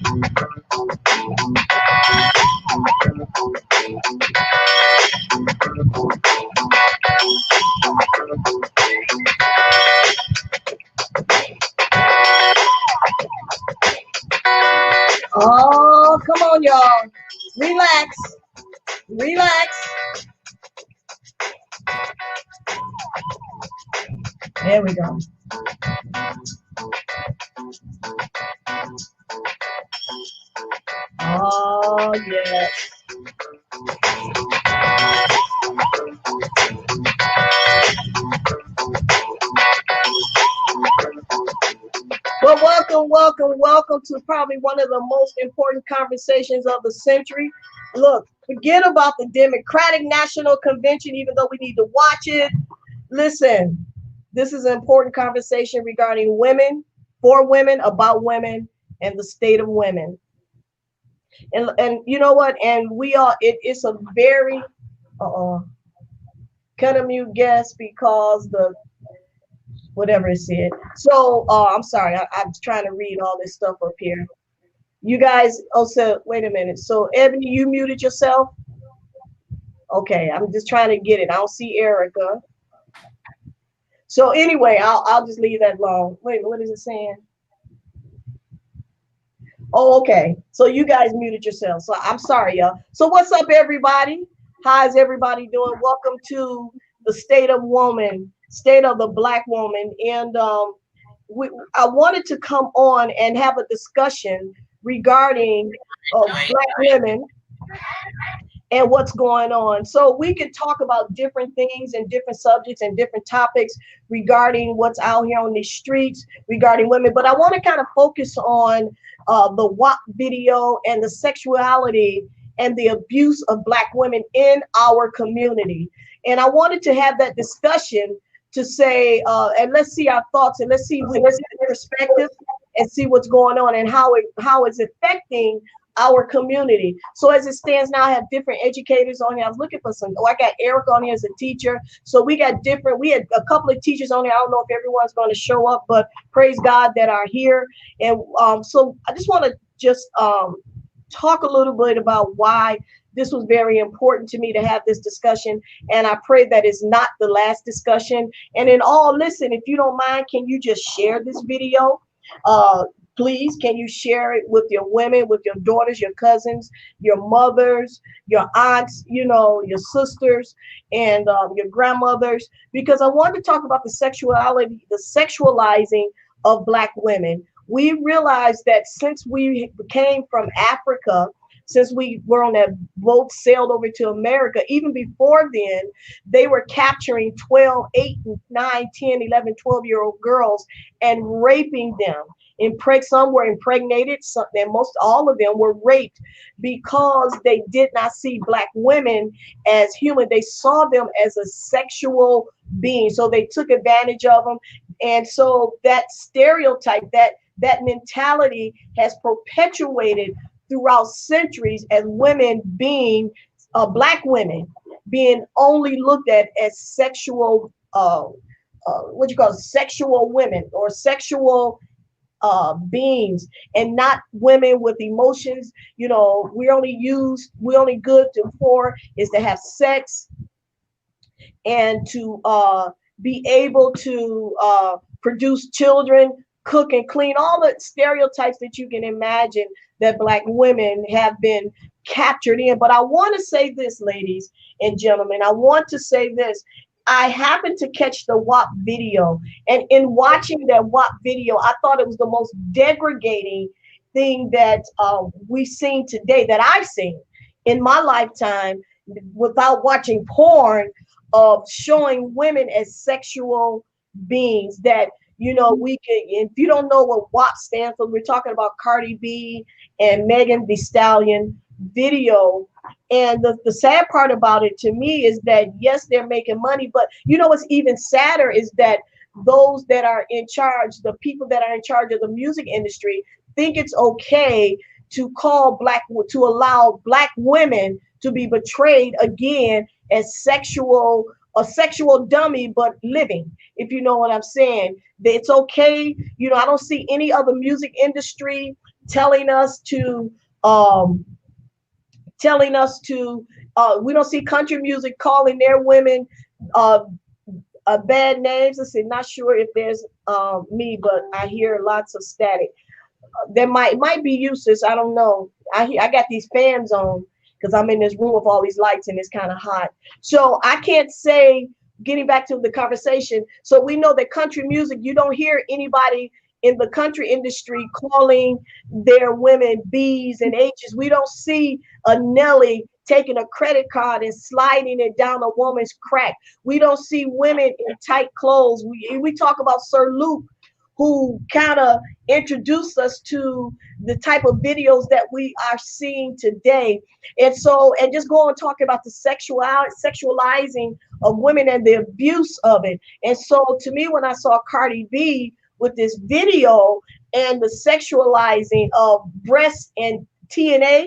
Oh, come on, y'all. Relax. Relax. There we go. Oh, yes. Well, welcome to probably one of the most important conversations of the century. Look, forget about the Democratic National Convention, even though we need to watch it. Listen, this is an important conversation regarding women, for women, about women, and the state of women. And you know what? And we are, it's a very, kind of mute guess because the whatever it said. So I'm sorry, I'm trying to read all this stuff up here. You guys, oh, so wait a minute. So Ebony, you muted yourself? Okay, I'm just trying to get it. I don't see Erica. So anyway, I'll just leave that alone. Wait, what is it saying? Oh, okay. So you guys muted yourself. So I'm sorry, y'all. So what's up, everybody? How is everybody doing? Welcome to the State of Woman, State of the Black Woman. And I wanted to come on and have a discussion regarding Black women and what's going on. So we can talk about different things and different subjects and different topics regarding what's out here on the streets regarding women. But I want to kind of focus on the WAP video and the sexuality and the abuse of Black women in our community. And I wanted to have that discussion to say, and let's see our thoughts and let's see the perspective and see what's going on and how it's affecting our community. So as it stands now, I have different educators on here. I was looking for some, I got Eric on here as a teacher. So we had a couple of teachers on here. I don't know if everyone's going to show up, but praise God that are here. And so I just want to talk a little bit about why this was very important to me to have this discussion. And I pray that it's not the last discussion. And in all, listen, if you don't mind, can you just share this video? Please, can you share it with your women, with your daughters, your cousins, your mothers, your aunts, your sisters, and your grandmothers? Because I want to talk about the sexuality, the sexualizing of Black women. We realized that since we came from Africa, since we were on that boat, sailed over to America, even before then, they were capturing 12, 8, 9, 10, 11, 12-year-old girls and raping them. Some were impregnated, and most all of them were raped because they did not see Black women as human. They saw them as a sexual being. So they took advantage of them. And so that stereotype, that mentality has perpetuated throughout centuries as women being, Black women being only looked at as sexual, sexual women or sexual beings, and not women with emotions. We only good for is to have sex and to be able to produce children, cook and clean, all the stereotypes that you can imagine that Black women have been captured in. But I want to say this, ladies and gentlemen, I want to say this. I happened to catch the WAP video, and in watching that WAP video, I thought it was the most degrading thing that we've seen today, that I've seen in my lifetime, without watching porn, of showing women as sexual beings. That we can, if you don't know what WAP stands for, we're talking about Cardi B and Megan Thee Stallion video. And the sad part about it to me is that, yes, they're making money, but what's even sadder is that those that are in charge, the people that are in charge of the music industry, think it's okay to allow Black women to be betrayed again as a sexual dummy, but living, if you know what I'm saying. It's okay. I don't see any other music industry telling us to um, telling us to we don't see country music calling their women uh, bad names. I said, not sure if there's me, but I hear lots of static. There might be useless. I don't know. I got these fans on because I'm in this room with all these lights and it's kind of hot. So I can't say. Getting back to the conversation, so we know that country music, you don't hear anybody in the country industry calling their women B's and H's. We don't see a Nelly taking a credit card and sliding it down a woman's crack. We don't see women in tight clothes. We talk about Sir Luke, who kind of introduced us to the type of videos that we are seeing today. And so, and just go and talk about the sexualizing of women and the abuse of it. And so to me, when I saw Cardi B with this video and the sexualizing of breasts and TNA,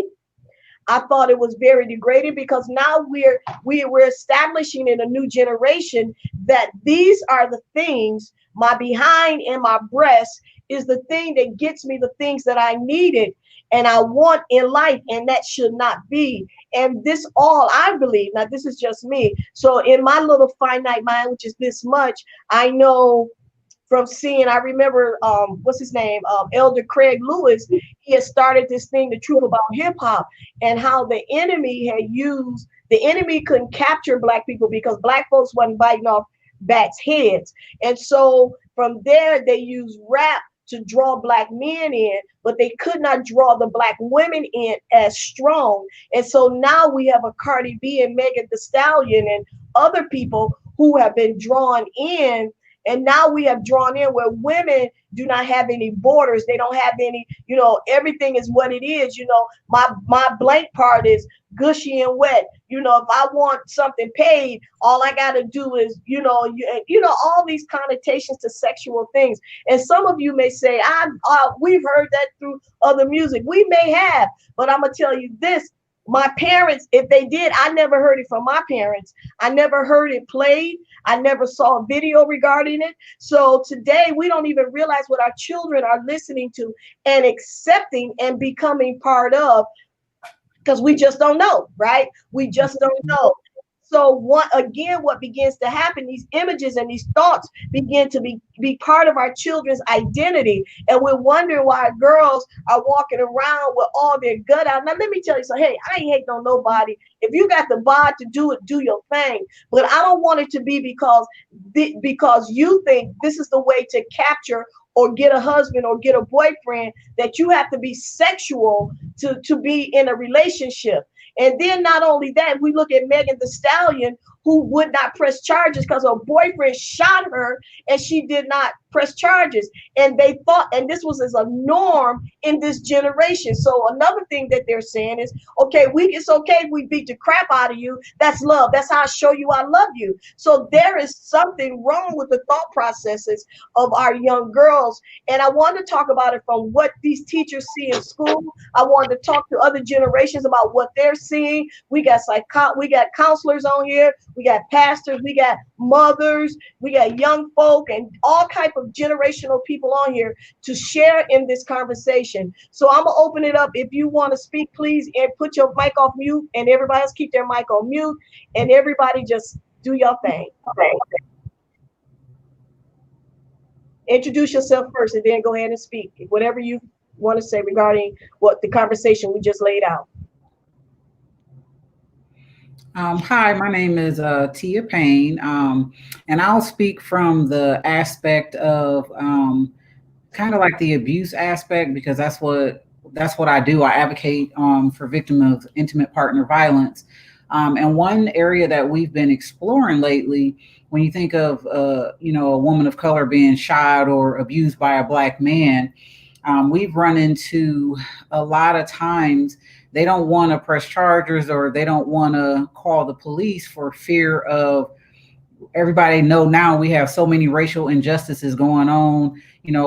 I thought it was very degrading, because now we're establishing in a new generation that these are the things, my behind and my breast is the thing that gets me the things that I needed and I want in life, and that should not be. And this all, I believe, now this is just me. So in my little finite mind, which is this much, I know from seeing, I remember, what's his name, Elder Craig Lewis. He had started this thing, The Truth About Hip Hop, and how the enemy couldn't capture black people because black folks wasn't biting off bats' heads. And so from there, they used rap to draw black men in, but they could not draw the black women in as strong. And so now we have a Cardi B and Megan Thee Stallion and other people who have been drawn in. And now we have drawn in where women do not have any borders. They don't have any, everything is what it is. My blank part is gushy and wet. If I want something paid, all I got to do is, all these connotations to sexual things. And some of you may say, we've heard that through other music. We may have, but I'm going to tell you this. My parents, if they did, I never heard it from my parents. I never heard it played. I never saw a video regarding it. So today we don't even realize what our children are listening to and accepting and becoming part of, because we just don't know, right? We just don't know. So what begins to happen, these images and these thoughts begin to be part of our children's identity. And we're wondering why girls are walking around with all their gut out. Now, let me tell you, so hey, I ain't hating on nobody. If you got the bod to do it, do your thing. But I don't want it to be because you think this is the way to capture or get a husband or get a boyfriend, that you have to be sexual to be in a relationship. And then not only that, we look at Megan Thee Stallion, who would not press charges because her boyfriend shot her and she did not press charges. And they thought, and this was as a norm in this generation. So another thing that they're saying is, okay, it's okay if we beat the crap out of you. That's love. That's how I show you I love you. So there is something wrong with the thought processes of our young girls. And I want to talk about it from what these teachers see in school. I wanted to talk to other generations about what they're seeing. We got counselors on here. We got pastors, we got mothers, we got young folk, and all type of generational people on here to share in this conversation. So I'm gonna open it up. If you want to speak, please, and put your mic off mute, and everybody else keep their mic on mute, and everybody just do your thing. Okay. Introduce yourself first, and then go ahead and speak. Whatever you want to say regarding what the conversation we just laid out. Hi, my name is Tia Payne, and I'll speak from the aspect of kind of like the abuse aspect, because that's what I do. I advocate for victims of intimate partner violence. And one area that we've been exploring lately, when you think of a woman of color being shot or abused by a black man, we've run into a lot of times they don't want to press charges or they don't want to call the police for fear of everybody know now we have so many racial injustices going on,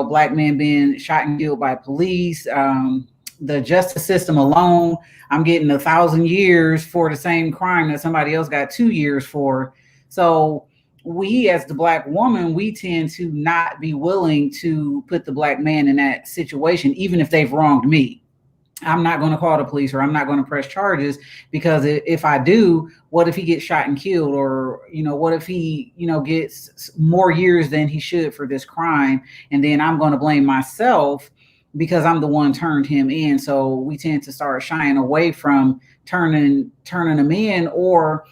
black men being shot and killed by police. The justice system alone, I'm getting 1,000 years for the same crime that somebody else got 2 years for. So we as the black woman, we tend to not be willing to put the black man in that situation, even if they've wronged me. I'm not going to call the police, or I'm not going to press charges, because if I do, what if he gets shot and killed? Or, what if he, gets more years than he should for this crime? And then I'm going to blame myself because I'm the one turned him in. So we tend to start shying away from turning him in, or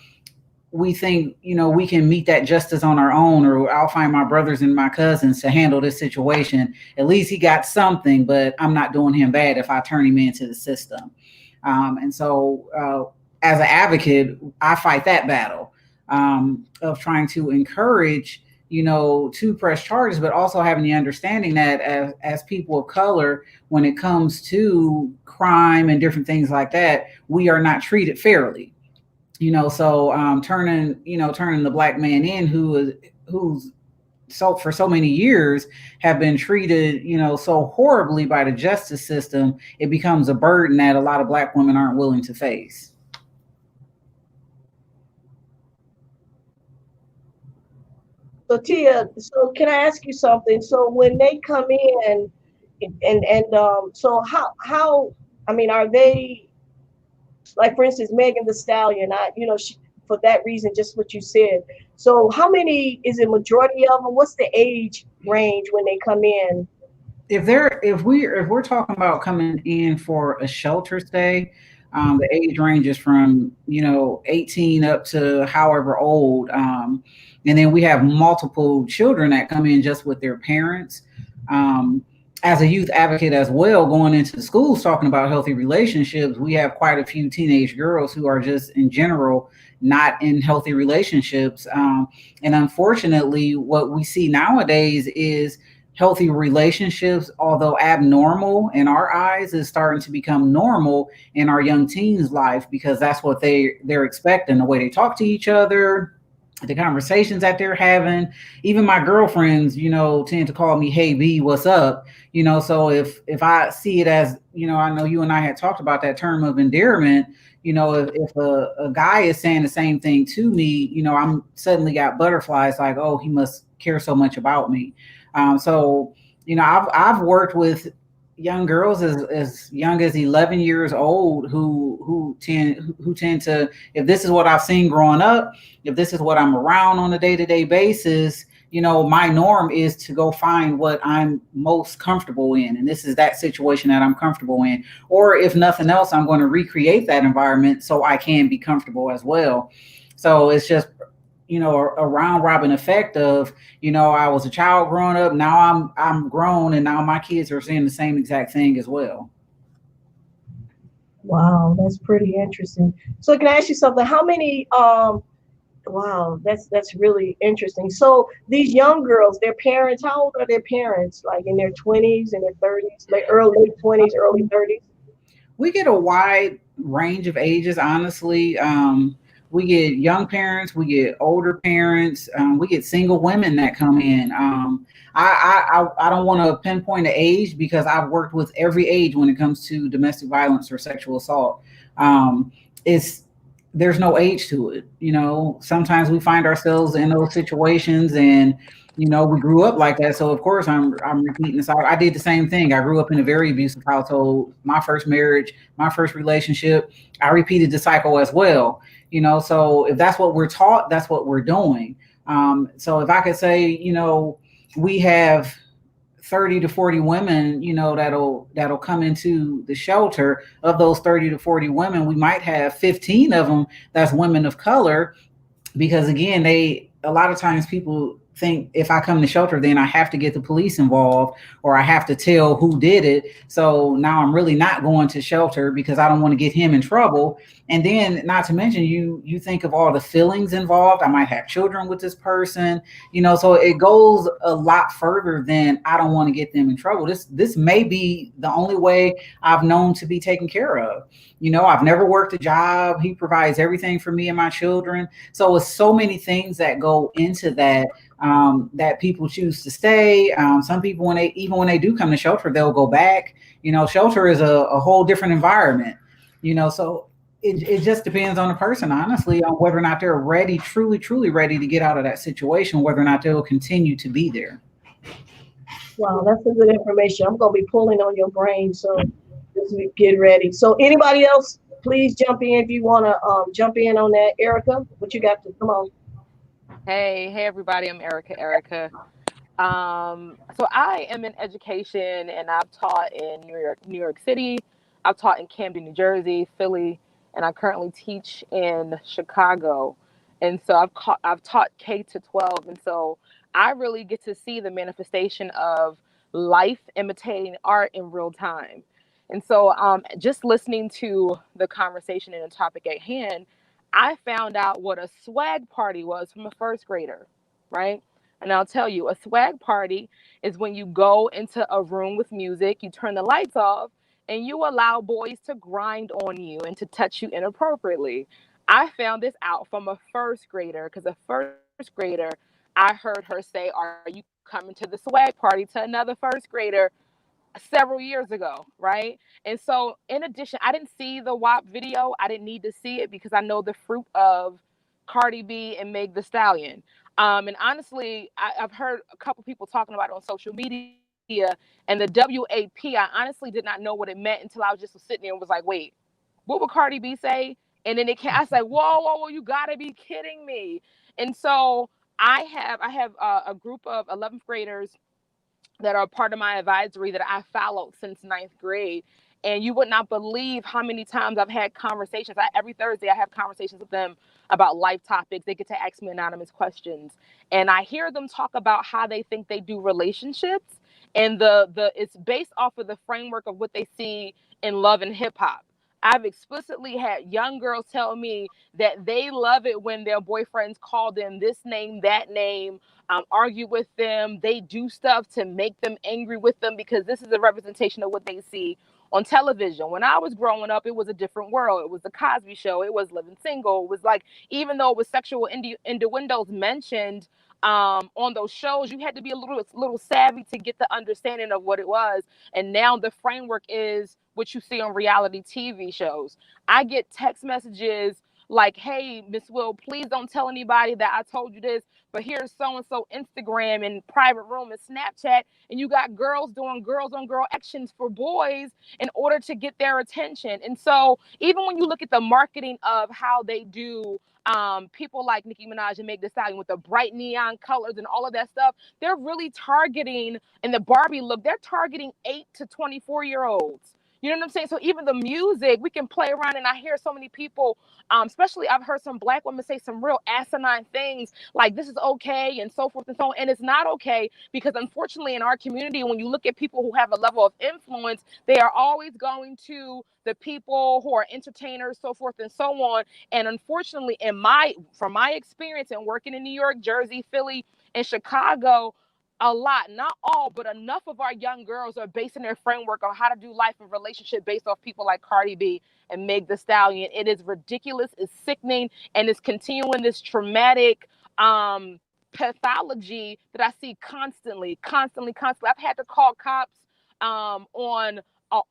we think, we can meet that justice on our own, or I'll find my brothers and my cousins to handle this situation. At least he got something, but I'm not doing him bad if I turn him into the system. And so, as an advocate, I fight that battle, of trying to encourage, to press charges, but also having the understanding that as people of color, when it comes to crime and different things like that, we are not treated fairly. So turning the black man in, who's so for so many years have been treated, so horribly by the justice system, it becomes a burden that a lot of black women aren't willing to face. So Tia, so can I ask you something? So when they come in, so how I mean, are they, like, for instance, Megan the Stallion? For that reason, just what you said. So how many is it? Majority of them? What's the age range when they come in? If we're talking about coming in for a shelter stay, the age ranges from 18 up to however old, and then we have multiple children that come in just with their parents. As a youth advocate as well, going into the schools talking about healthy relationships, we have quite a few teenage girls who are just in general not in healthy relationships. And unfortunately, what we see nowadays is healthy relationships, although abnormal in our eyes, is starting to become normal in our young teens' life, because that's what they're expecting, the way they talk to each other, the conversations that they're having. Even my girlfriends, tend to call me, "Hey B, what's up?" So if I see it as, I know you and I had talked about that term of endearment. If a guy is saying the same thing to me, I'm suddenly got butterflies, like, oh, he must care so much about me. So, I've worked with young girls as young as 11 years old who tend to, if this is what I've seen growing up, if this is what I'm around on a day-to-day basis, my norm is to go find what I'm most comfortable in, and this is that situation that I'm comfortable in. Or if nothing else, I'm going to recreate that environment so I can be comfortable as well. So it's just, a round robin effect of, I was a child growing up, now I'm grown, and now my kids are seeing the same exact thing as well. Wow, that's pretty interesting. So can I ask you something? How many wow, that's really interesting. So these young girls, their parents, how old are their parents? Like in their 20s and their 30s, like early late 20s, early 30s? We get a wide range of ages, honestly. We get young parents, we get older parents, we get single women that come in. I don't want to pinpoint an age, because I've worked with every age when it comes to domestic violence or sexual assault. It's There's no age to it. Sometimes we find ourselves in those situations, and we grew up like that. So of course I'm repeating this. I did the same thing. I grew up in a very abusive household. My first marriage, my first relationship, I repeated the cycle as well. So if that's what we're taught, that's what we're doing. So if I could say, we have 30 to 40 women, that'll come into the shelter. Of those 30 to 40 women, we might have 15 of them that's women of color, because again, a lot of times people think if I come to shelter, then I have to get the police involved, or I have to tell who did it. So now I'm really not going to shelter because I don't want to get him in trouble. And then, not to mention, you think of all the feelings involved. I might have children with this person, so it goes a lot further than I don't want to get them in trouble. This may be the only way I've known to be taken care of. I've never worked a job. He provides everything for me and my children. So it's so many things that go into that, that people choose to stay. Some people, when they do come to shelter, they'll go back. Shelter is a whole different environment. So it just depends on the person, honestly, on whether or not they're ready, truly ready to get out of that situation, whether or not they'll continue to be there. Wow, that's some good information. I'm gonna be pulling on your brain, so just get ready. So anybody else, please jump in if you wanna jump in on that. Erica, what you got to come on? Hey, everybody, I'm Erica. So I am in education and I've taught in New York City, I've taught in Camden, New Jersey, Philly, and I currently teach in Chicago. And so I've taught K to 12, and so I really get to see the manifestation of life imitating art in real time. And so just listening to the conversation and the topic at hand, I found out what a swag party was from a first grader, right? And I'll tell you, a swag party is when you go into a room with music, you turn the lights off, and you allow boys to grind on you and to touch you inappropriately. I found this out from a first grader because a first grader, I heard her say, "Are you coming to the swag party?" to another first grader several years ago, right? And so, in addition, I didn't see the WAP video. I didn't need to see it because I know the fruit of Cardi B and Meg the Stallion. And honestly, I've heard a couple people talking about it on social media. And the WAP, I honestly did not know what it meant until I was just sitting there and was like, wait, what would Cardi B say? And then I was like, whoa, you gotta be kidding me. And so I have a group of 11th graders that are part of my advisory that I followed since ninth grade. And you would not believe how many times I've had conversations. Every Thursday, I have conversations with them about life topics. They get to ask me anonymous questions. And I hear them talk about how they think they do relationships. And it's based off of the framework of what they see in love and hip hop. I've explicitly had young girls tell me that they love it when their boyfriends call them this name, that name, argue with them. They do stuff to make them angry with them because this is a representation of what they see on television. When I was growing up, it was a different world. It was the Cosby Show. It was Living Single. It was like, even though it was sexual innuendos mentioned on those shows, you had to be a little savvy to get the understanding of what it was. And now the framework is what you see on reality TV shows. I get text messages like, "Hey, Miss Will, please don't tell anybody that I told you this, but here's so and so Instagram and private room and Snapchat, and you got girls doing girls on girl actions for boys in order to get their attention." And so, even when you look at the marketing of how they do people like Nicki Minaj and Meg Thee Stallion with the bright neon colors and all of that stuff, they're really targeting, in the Barbie look, they're targeting 8 to 24-year-olds. You know what I'm saying? So even the music, we can play around, and I hear so many people, especially I've heard some black women say some real asinine things like this is okay and so forth and so on. And it's not okay because unfortunately in our community, when you look at people who have a level of influence, they are always going to the people who are entertainers, so forth and so on. And unfortunately, from my experience in working in New York, Jersey, Philly, and Chicago, a lot, not all, but enough of our young girls are basing their framework on how to do life and relationship based off people like Cardi B and Meg the Stallion. It is ridiculous, it's sickening, and it's continuing this traumatic pathology that I see constantly. I've had to call cops on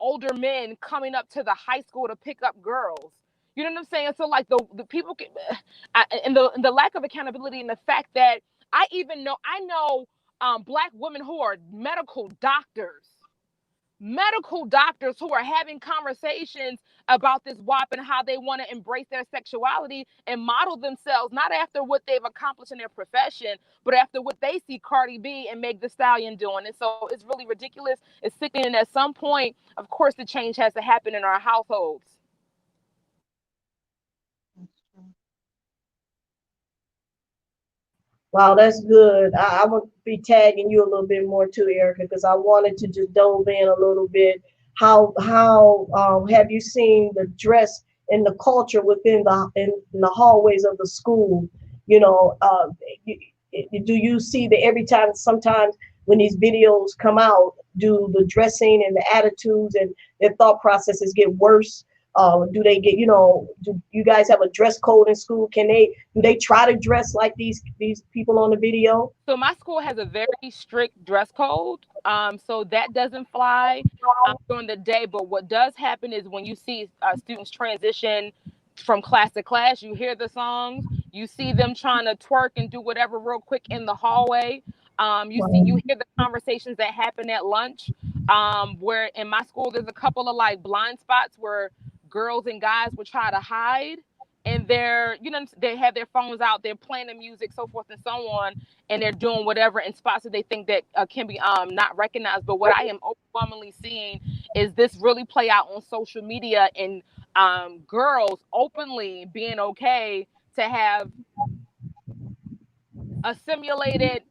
older men coming up to the high school to pick up girls. You know what I'm saying? So like the people can, and the lack of accountability and the fact that I know black women who are medical doctors who are having conversations about this WAP and how they want to embrace their sexuality and model themselves not after what they've accomplished in their profession, but after what they see Cardi B and Meg the Stallion doing. And so it's really ridiculous. It's sickening. At some point, of course, the change has to happen in our households. Wow, that's good. I will be tagging you a little bit more too, Erica, because I wanted to just dove in a little bit. How have you seen the dress and the culture within in the hallways of the school? You know, you, do you see that every time? Sometimes when these videos come out, do the dressing and the attitudes and their thought processes get worse? Do they get, do you guys have a dress code in school? Do they try to dress like these people on the video? So my school has a very strict dress code. So that doesn't fly during the day. But what does happen is when you see students transition from class to class. You hear the songs, you see them trying to twerk and do whatever real quick in the hallway. You hear the conversations that happen at lunch. Where in my school there's a couple of like blind spots where girls and guys would try to hide, and they have their phones out, they're playing the music, so forth and so on, and they're doing whatever in spots that they think that can be not recognized. But what I am overwhelmingly seeing is this really play out on social media, and girls openly being okay to have a simulated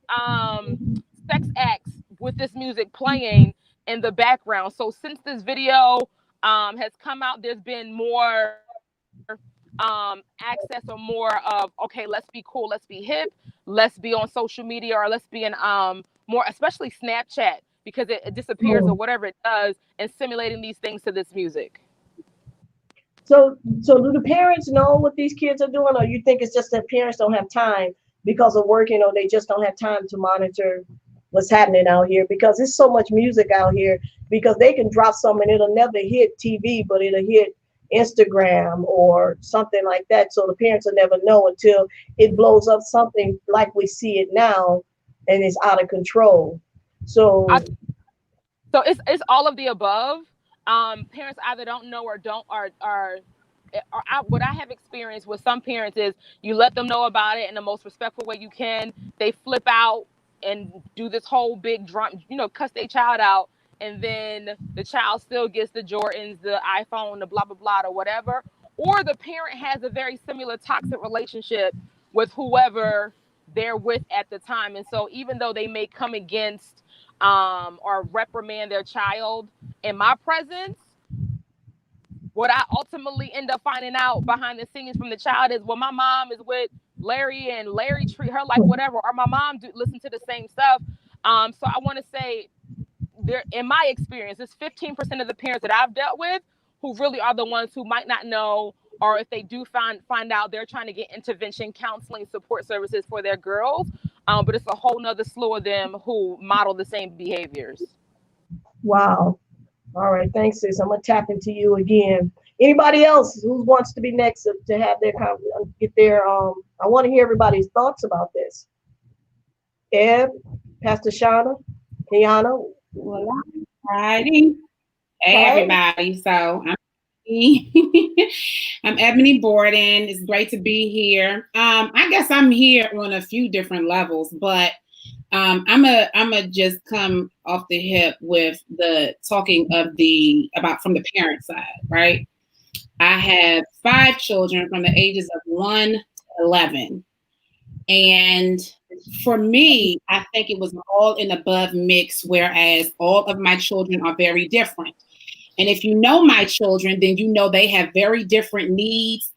sex acts with this music playing in the background. So since this video has come out, there's been more access, or more of, okay, let's be cool, let's be hip, let's be on social media, or let's be in more, especially Snapchat, because it disappears or whatever it does, and simulating these things to this music. So do the parents know what these kids are doing, or you think it's just that parents don't have time because of working, or they just don't have time to monitor what's happening out here? Because there's so much music out here, because they can drop something and it'll never hit TV, but it'll hit Instagram or something like that. So the parents will never know until it blows up, something like we see it now, and it's out of control. So So it's all of the above. Parents either don't know or don't what I have experienced with some parents is you let them know about it in the most respectful way you can. They flip out and do this whole big drum, cuss their child out, and then the child still gets the Jordans, the iPhone, the blah blah blah, or whatever. Or the parent has a very similar toxic relationship with whoever they're with at the time, and so even though they may come against or reprimand their child in my presence, what I ultimately end up finding out behind the scenes from the child is, well, my mom is with Larry and Larry treat her like whatever, or my mom listen to the same stuff. So I want to say, there, in my experience, it's 15% of the parents that I've dealt with who really are the ones who might not know, or if they do find out, they're trying to get intervention, counseling, support services for their girls. But it's a whole nother slew of them who model the same behaviors. wow. All right, thanks, sis. I'm gonna tap into you again. Anybody else who wants to be next to have their get their I want to hear everybody's thoughts about this. Ed, Pastor Shauna, Kiana. Well, Friday. Hey, everybody. So I'm Ebony Borden. It's great to be here. I guess I'm here on a few different levels, but I'm a just come off the hip with the talking about from the parent side, right? I have 5 children from the ages of 1 to 11. And for me, I think it was all an above mix, whereas all of my children are very different. And if you know my children, then you know they have very different needs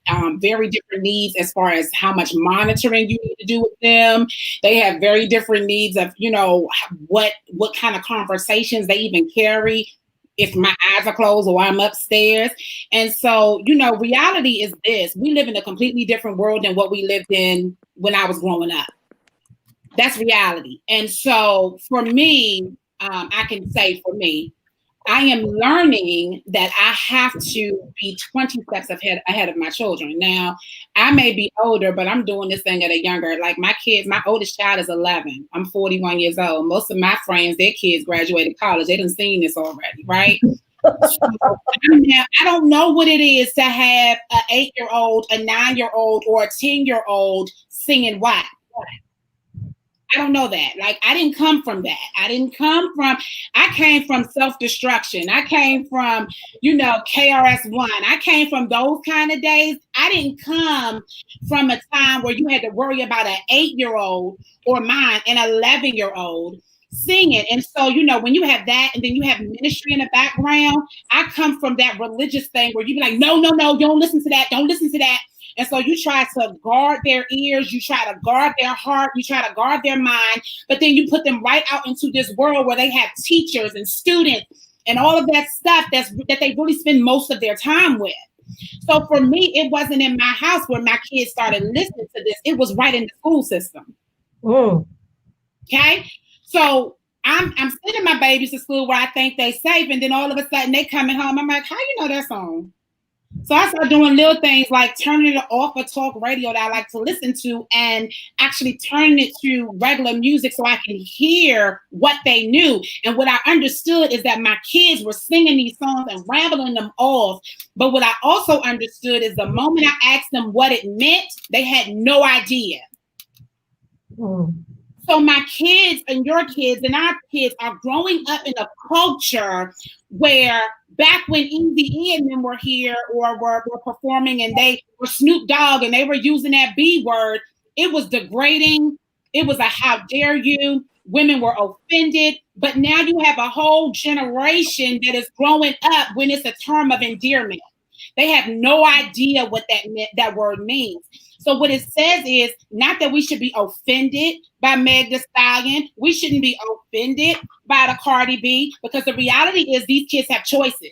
as far as how much monitoring you need to do with them. They have very different needs of, what kind of conversations they even carry if my eyes are closed or I'm upstairs. And so, reality is this: we live in a completely different world than what we lived in when I was growing up. That's reality. And so for me, I can say for me, I am learning that I have to be 20 steps ahead of my children. Now, I may be older, but I'm doing this thing at a younger, like my oldest child is 11. I'm 41 years old. Most of my friends, their kids graduated college. They done seen this already, right? So I don't know what it is to have an 8-year-old, a 9-year-old, or a 10-year-old singing WAP. I don't know that. Like, I didn't come from that. I came from self-destruction. I came from, KRS-One. I came from those kind of days. I didn't come from a time where you had to worry about an 8-year-old or mine, an 11-year-old singing. And so, when you have that and then you have ministry in the background, I come from that religious thing where you be like, no, you don't listen to that. Don't listen to that. And so you try to guard their ears, you try to guard their heart, you try to guard their mind, but then you put them right out into this world where they have teachers and students and all of that stuff that they really spend most of their time with. So for me, it wasn't in my house where my kids started listening to this. It was right in the school system. Okay? So I'm sending my babies to school where I think they're safe, and then all of a sudden they coming home. I'm like, how you know that song? So I started doing little things like turning it off a talk radio that I like to listen to and actually turning it to regular music so I can hear what they knew. And what I understood is that my kids were singing these songs and rambling them off. But what I also understood is the moment I asked them what it meant, they had no idea. Mm. So my kids and your kids and our kids are growing up in a culture where back when Easy and them were here or were performing and they were Snoop Dogg and they were using that B word, it was degrading. It was a how dare you. Women were offended. But now you have a whole generation that is growing up when it's a term of endearment. They have no idea what that word means. So what it says is not that we should be offended by Meg Thee Stallion. We shouldn't be offended by the Cardi B, because the reality is these kids have choices.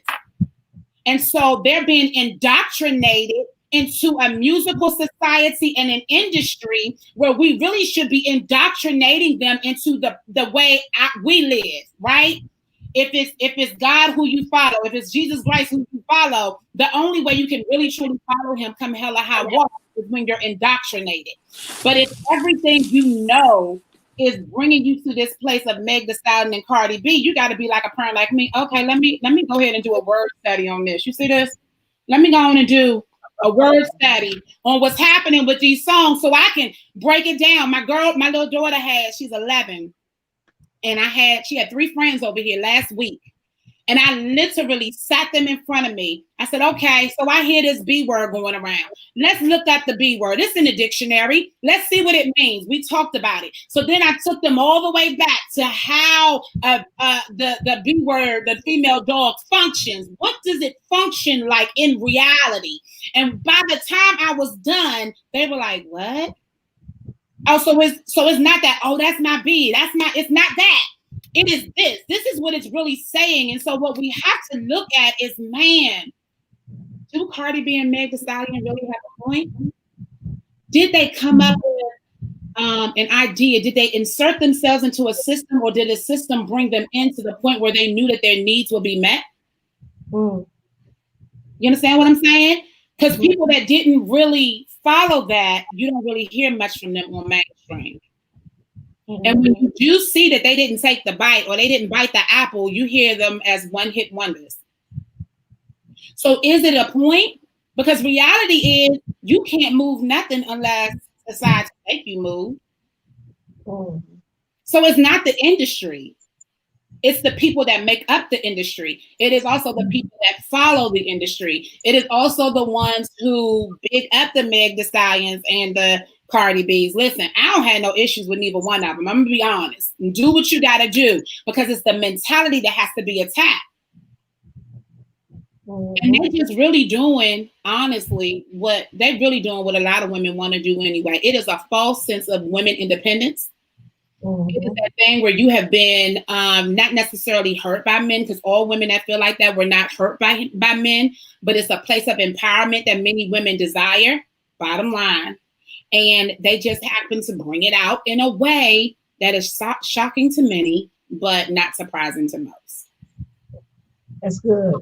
And so they're being indoctrinated into a musical society and an industry where we really should be indoctrinating them into the way we live, right? If it's God who you follow, if it's Jesus Christ who you follow, the only way you can really truly follow him come hell or high water is when you're indoctrinated. But if everything you know is bringing you to this place of Meg Thee Stallion and Cardi B, you got to be like a parent like me. Okay, let me go ahead and do a word study on this. You see this? Let me go on and do a word study on what's happening with these songs so I can break it down. My little daughter she's 11. And she had 3 friends over here last week. And I literally sat them in front of me. I said, okay, so I hear this B word going around. Let's look at the B word. It's in the dictionary. Let's see what it means. We talked about it. So then I took them all the way back to how the B word, the female dog, functions. What does it function like in reality? And by the time I was done, they were like, what? Oh, so it's not that. Oh, that's my B. It's not that. It is this. This is what it's really saying. And so what we have to look at is, man, do Cardi B and Meg Thee Stallion really have a point? Did they come up with an idea? Did they insert themselves into a system, or did the system bring them in to the point where they knew that their needs will be met? Mm. You understand what I'm saying? Because people that didn't really follow that, you don't really hear much from them on mainstream. Mm-hmm. And when you do see that they didn't take the bite or they didn't bite the apple, you hear them as one-hit wonders. So is it a point? Because reality is you can't move nothing unless society make you move. Mm. So it's not the industry. It's the people that make up the industry. It is also the people that follow the industry. It is also the ones who big up the Meg Thee Stallions and the Cardi B's. Listen, I don't have no issues with neither one of them. I'm gonna be honest. Do what you gotta do, because it's the mentality that has to be attacked. Mm-hmm. And they're just really doing, honestly, what they're really doing what a lot of women want to do anyway. It is a false sense of women independence. Mm-hmm. It is that thing where you have been not necessarily hurt by men, because all women that feel like that were not hurt by men, but it's a place of empowerment that many women desire, bottom line. And they just happen to bring it out in a way that is shocking to many, but not surprising to most. That's good.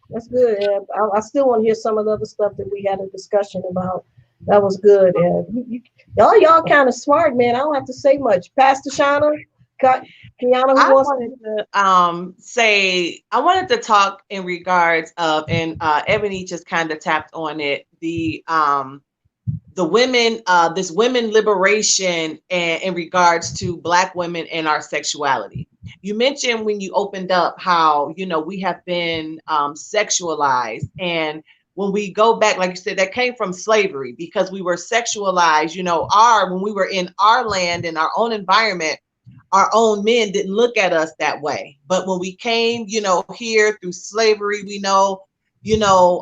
That's good. And I still want to hear some of the other stuff that we had a discussion about. That was good. And y'all kind of smart, man. I don't have to say much. Pastor Shauna, Kiana, who wants to I wanted to talk in regards of, and Ebony just kind of tapped on it, the women, this women liberation and in regards to Black women and our sexuality. You mentioned when you opened up how, we have been sexualized. And when we go back, like you said, that came from slavery, because we were sexualized, when we were in our land, in our own environment, our own men didn't look at us that way. But when we came, here through slavery, we know,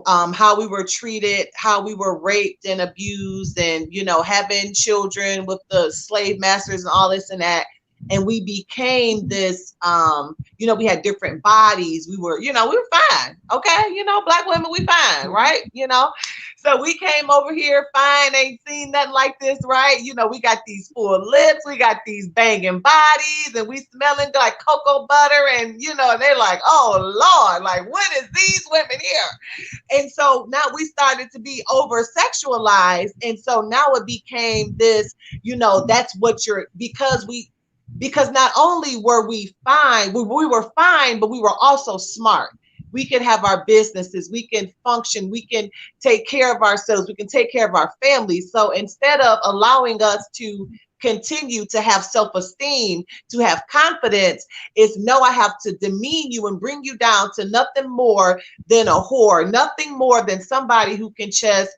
how we were treated, how we were raped and abused, and, having children with the slave masters and all this and that. And we became this, we had different bodies. We were, we were fine. Okay. Black women, we fine. Right. So we came over here fine, ain't seen nothing like this, right? You know, we got these full lips, we got these banging bodies, and we smelling like cocoa butter, and you know, they're like, oh Lord, like what is these women here? And so now we started to be over sexualized, and so now it became this, you know, that's what you're, because not only were we fine, we were fine, but we were also smart. We can have our businesses, we can function, we can take care of ourselves, we can take care of our families. So instead of allowing us to continue to have self-esteem, to have confidence, is no, I have to demean you and bring you down to nothing more than a whore, nothing more than somebody who can just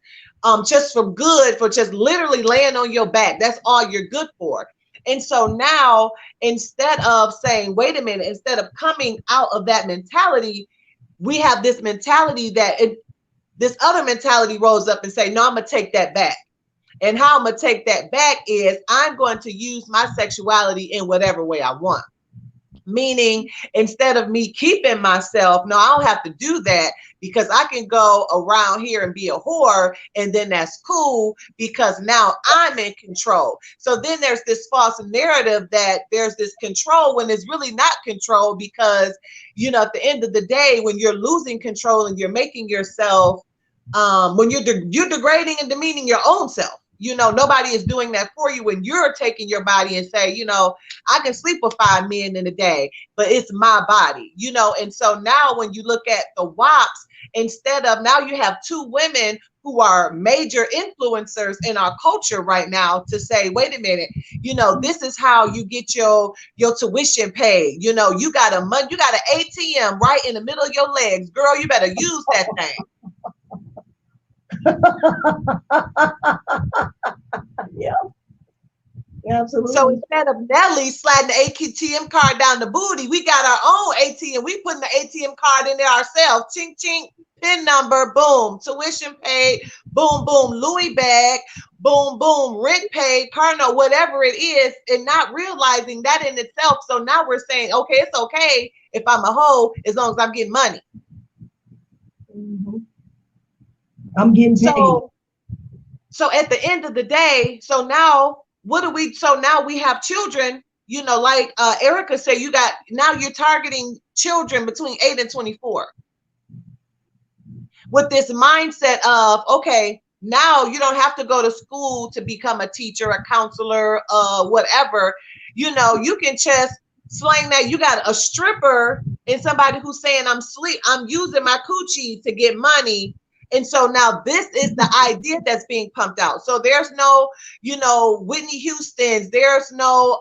for good, for just literally laying on your back. That's all you're good for. And so now, instead of saying, wait a minute, instead of coming out of that mentality, we have this mentality this other mentality rose up and say, no, I'm going to take that back. And how I'm going to take that back is I'm going to use my sexuality in whatever way I want. Meaning, instead of me keeping myself, no, I don't have to do that, because I can go around here and be a whore, and then that's cool because now I'm in control. So then there's this false narrative that there's this control when it's really not control, because, you know, at the end of the day, when you're losing control and you're making yourself, when you're degrading and demeaning your own self. You know, nobody is doing that for you when you're taking your body and say, you know, I can sleep with 5 men in a day, but it's my body, you know. And so now when you look at the WAPs, instead of, now you have 2 women who are major influencers in our culture right now to say, wait a minute, you know, this is how you get your tuition paid. You know, you got an ATM right in the middle of your legs. Girl, you better use that thing. Yeah, absolutely. So instead of Nelly sliding the ATM card down the booty, we got our own ATM. We putting the ATM card in there ourselves. Chink, chink, PIN number, boom, tuition paid, boom, boom, Louis bag, boom, boom, rent paid, car note, whatever it is, and not realizing that in itself. So now we're saying, okay, it's okay if I'm a hoe as long as I'm getting money. Mm-hmm. I'm getting paid. So at the end of the day, so now we have children, you know, like Erica said, now you're targeting children between 8 and 24 with this mindset of, okay, now you don't have to go to school to become a teacher, a counselor, whatever. You know, you can just slang that. You got a stripper and somebody who's saying, I'm using my coochie to get money. And so now this is the idea that's being pumped out. So there's no, you know, Whitney Houston's, there's no,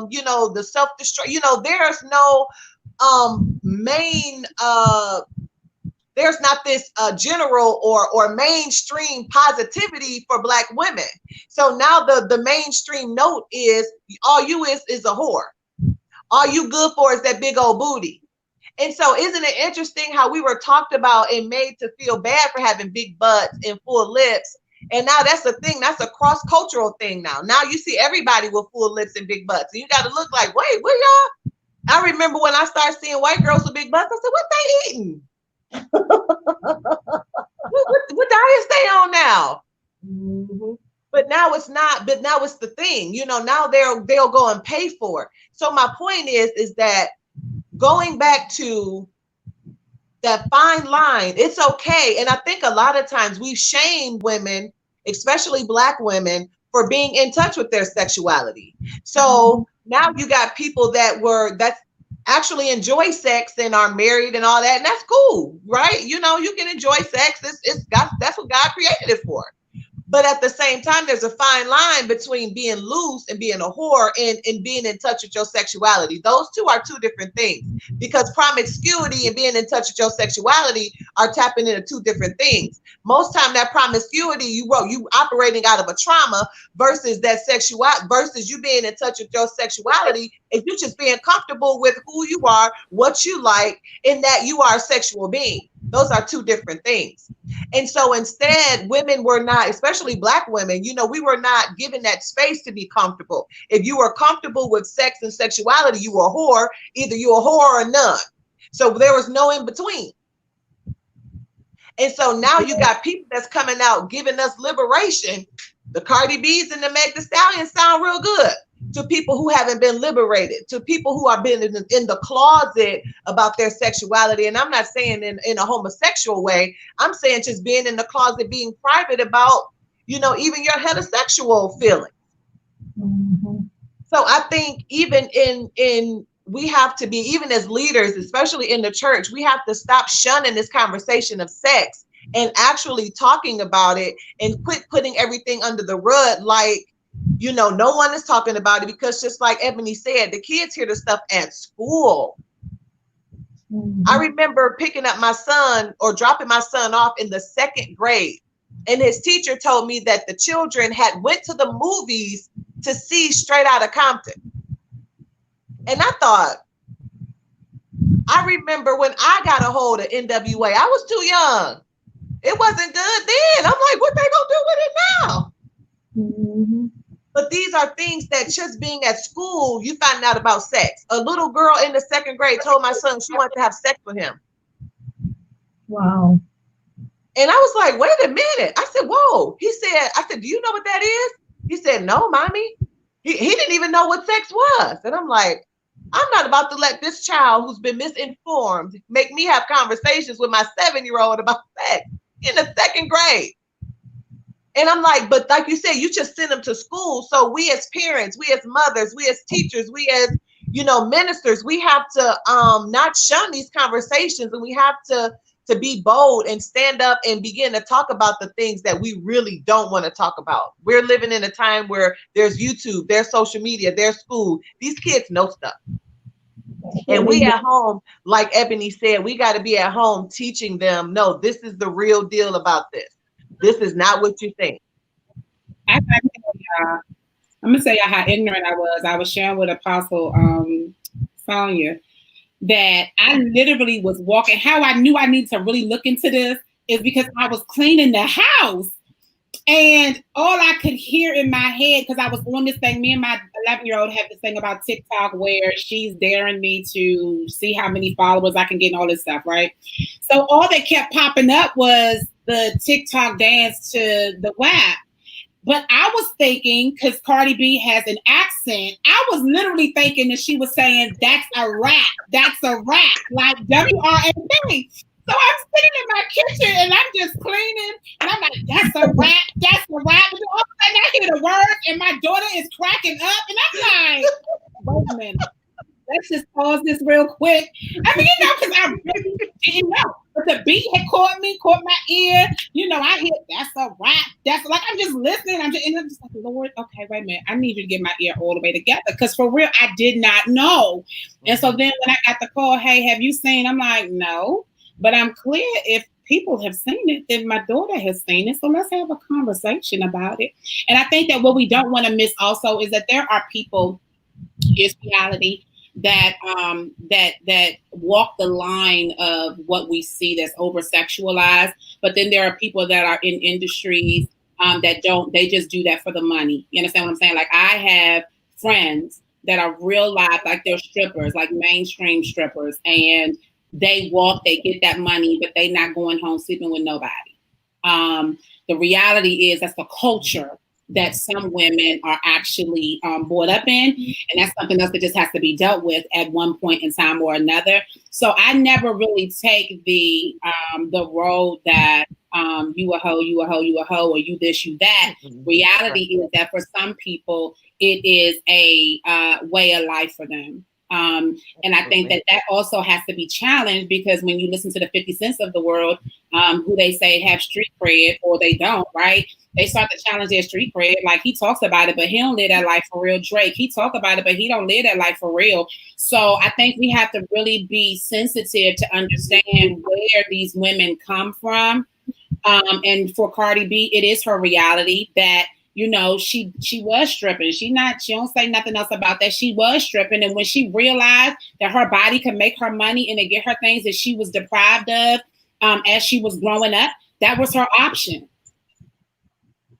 you know, the self-destruct, you know, there's no there's not this general or mainstream positivity for Black women. So now the mainstream note is all you is a whore. All you good for is that big old booty. And so isn't it interesting how we were talked about and made to feel bad for having big butts and full lips? And now that's a thing. That's a cross-cultural thing now. Now you see everybody with full lips and big butts. And you got to look like, wait, what y'all? I remember when I started seeing white girls with big butts, I said, what they eating? what diets they on now? Mm-hmm. But now it's not, but now it's the thing. You know, now they'll go and pay for it. So my point is that going back to that fine line, it's okay. And I think a lot of times we shame women, especially Black women, for being in touch with their sexuality. So now you got people that actually enjoy sex and are married and all that, and that's cool, right? You know, you can enjoy sex. That's what God created it for. But at the same time, there's a fine line between being loose and being a whore and being in touch with your sexuality. Those two are two different things, because promiscuity and being in touch with your sexuality are tapping into two different things. Most time that promiscuity, you operating out of a trauma versus versus you being in touch with your sexuality, if you just being comfortable with who you are, what you like, and that you are a sexual being. Those are two different things. And so instead, women were not, especially Black women, you know, we were not given that space to be comfortable. If you were comfortable with sex and sexuality, you were a whore. Either you were a whore or none. So there was no in between. And so now you got people that's coming out giving us liberation. The Cardi B's and the Meg Thee Stallions sound real good to people who haven't been liberated, to people who have been in the closet about their sexuality. And I'm not saying in a homosexual way. I'm saying just being in the closet, being private about, you know, even your heterosexual feelings. Mm-hmm. So I think even in we have to be, even as leaders, especially in the church, we have to stop shunning this conversation of sex and actually talking about it and quit putting everything under the rug. Like, you know, no one is talking about it because just like Ebony said, the kids hear the stuff at school. Mm-hmm. I remember picking up my son or dropping my son off in the 2nd grade. And his teacher told me that the children had went to the movies to see Straight Outta Compton. And I thought, I remember when I got a hold of NWA, I was too young. It wasn't good then. I'm like, what they gonna do with it now? Mm-hmm. But these are things that just being at school, you find out about sex. A little girl in the 2nd grade told my son she wanted to have sex with him. Wow. And I was like, wait a minute. I said, whoa. I said, do you know what that is? He said, no, mommy. He didn't even know what sex was. And I'm like, I'm not about to let this child who's been misinformed make me have conversations with my 7-year-old about sex in the 2nd grade. And I'm like, but like you said, you just send them to school. So we as parents, we as mothers, we as teachers, we as, you know, ministers, we have to not shun these conversations, and we have to be bold and stand up and begin to talk about the things that we really don't want to talk about. We're living in a time where there's YouTube, there's social media, there's school. These kids know stuff. And we at home, like Ebony said, we got to be at home teaching them, no, this is the real deal about this. This is not what you think. I'm going to tell y'all how ignorant I was. I was sharing with Apostle Sonia that I literally was walking. How I knew I needed to really look into this is because I was cleaning the house, and all I could hear in my head, because I was on this thing, me and my 11-year-old have this thing about TikTok where she's daring me to see how many followers I can get and all this stuff, right? So all that kept popping up was the TikTok dance to the WAP. But I was thinking, because Cardi B has an accent, I was literally thinking that she was saying, that's a rap. That's a rap. Like WRAP. So I'm sitting in my kitchen and I'm just cleaning. And I'm like, that's a rap. That's a rap. And all of a sudden I hear the words and my daughter is cracking up. And I'm like, wait a minute. Let's just pause this real quick. I mean, you know, because I really didn't know. But the beat had caught my ear. You know, I hear, that's a rap. That's like, I'm just listening. And I'm just like, Lord, okay, wait a minute. I need you to get my ear all the way together. Because for real, I did not know. And so then when I got the call, hey, have you seen? I'm like, no. But I'm clear if people have seen it, then my daughter has seen it. So let's have a conversation about it. And I think that what we don't want to miss also is that there are people, here's reality, that walk the line of what we see that's over sexualized, but then there are people that are in industries that don't, they just do that for the money. You understand what I'm saying? Like I have friends that are real life, like they're strippers, like mainstream strippers, and they get that money, but they not going home sleeping with nobody. The reality is that's the culture that some women are actually brought up in. And that's something else that just has to be dealt with at one point in time or another. So I never really take the road that you a hoe, you a hoe, you a hoe, or you this, you that. Reality is that for some people, it is a way of life for them. And I think that also has to be challenged, because when you listen to the 50 Cents of the world, who they say have street cred or they don't, right? They start to challenge their street cred. Like he talks about it, but he don't live that life for real. Drake, he talk about it, but he don't live that life for real. So I think we have to really be sensitive to understand where these women come from. And for Cardi B, it is her reality that, you know, she was stripping. She don't say nothing else about that. She was stripping. And when she realized that her body could make her money and to get her things that she was deprived of as she was growing up, that was her option.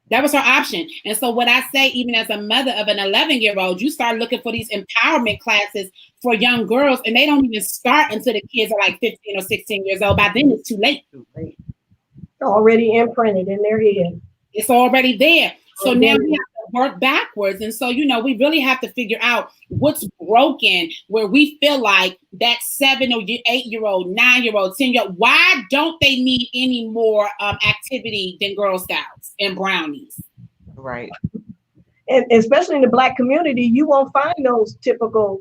That was her option. And so what I say, even as a mother of an 11-year-old, you start looking for these empowerment classes for young girls, and they don't even start until the kids are like 15 or 16 years old. By then it's too late. Already imprinted in their head. It's already there. So And now then, we have to work backwards. And so, we really have to figure out what's broken where we feel like that 7 or 8-year-old, 9-year-old, 10-year-old, why don't they need any more activity than Girl Scouts and brownies? Right. and especially in the Black community, you won't find those typical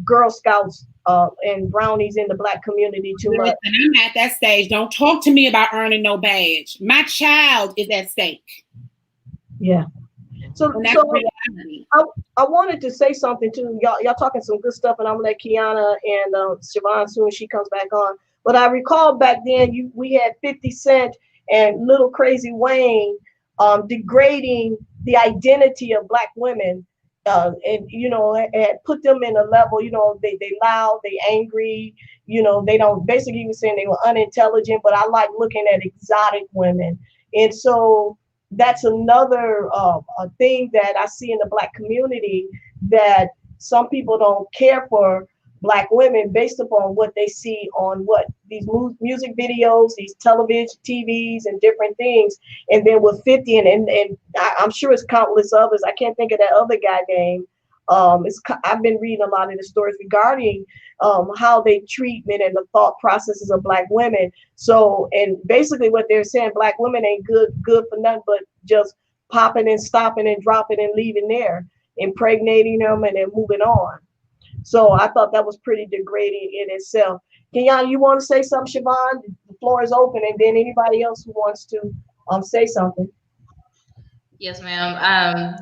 Girl Scouts and brownies in the Black community too much. Listen, I'm at that stage. Don't talk to me about earning no badge. My child is at stake. Yeah. So, And that's so reality. I wanted to say something too. Y'all talking some good stuff, and I'm gonna let Kiana and Siobhan soon as she comes back on. But I recall back then we had 50 Cent and Little Crazy Wayne degrading the identity of Black women, and had put them in a level. They loud, they angry. They don't. Basically, he was saying they were unintelligent. But I like looking at exotic women, and so that's another a thing that I see in the Black community, that some people don't care for Black women based upon what they see on these music videos, these television, TVs, and different things. And then with 50, and I'm sure it's countless others. I can't think of that other guy name. I've been reading a lot of the stories regarding how they treat men and the thought processes of Black women. So, and basically what they're saying, Black women ain't good for nothing but just popping and stopping and dropping and leaving there, impregnating them and then moving on. So I thought that was pretty degrading in itself. Kenyatta, you want to say something, Siobhan? The floor is open, and then anybody else who wants to say something. Yes, ma'am.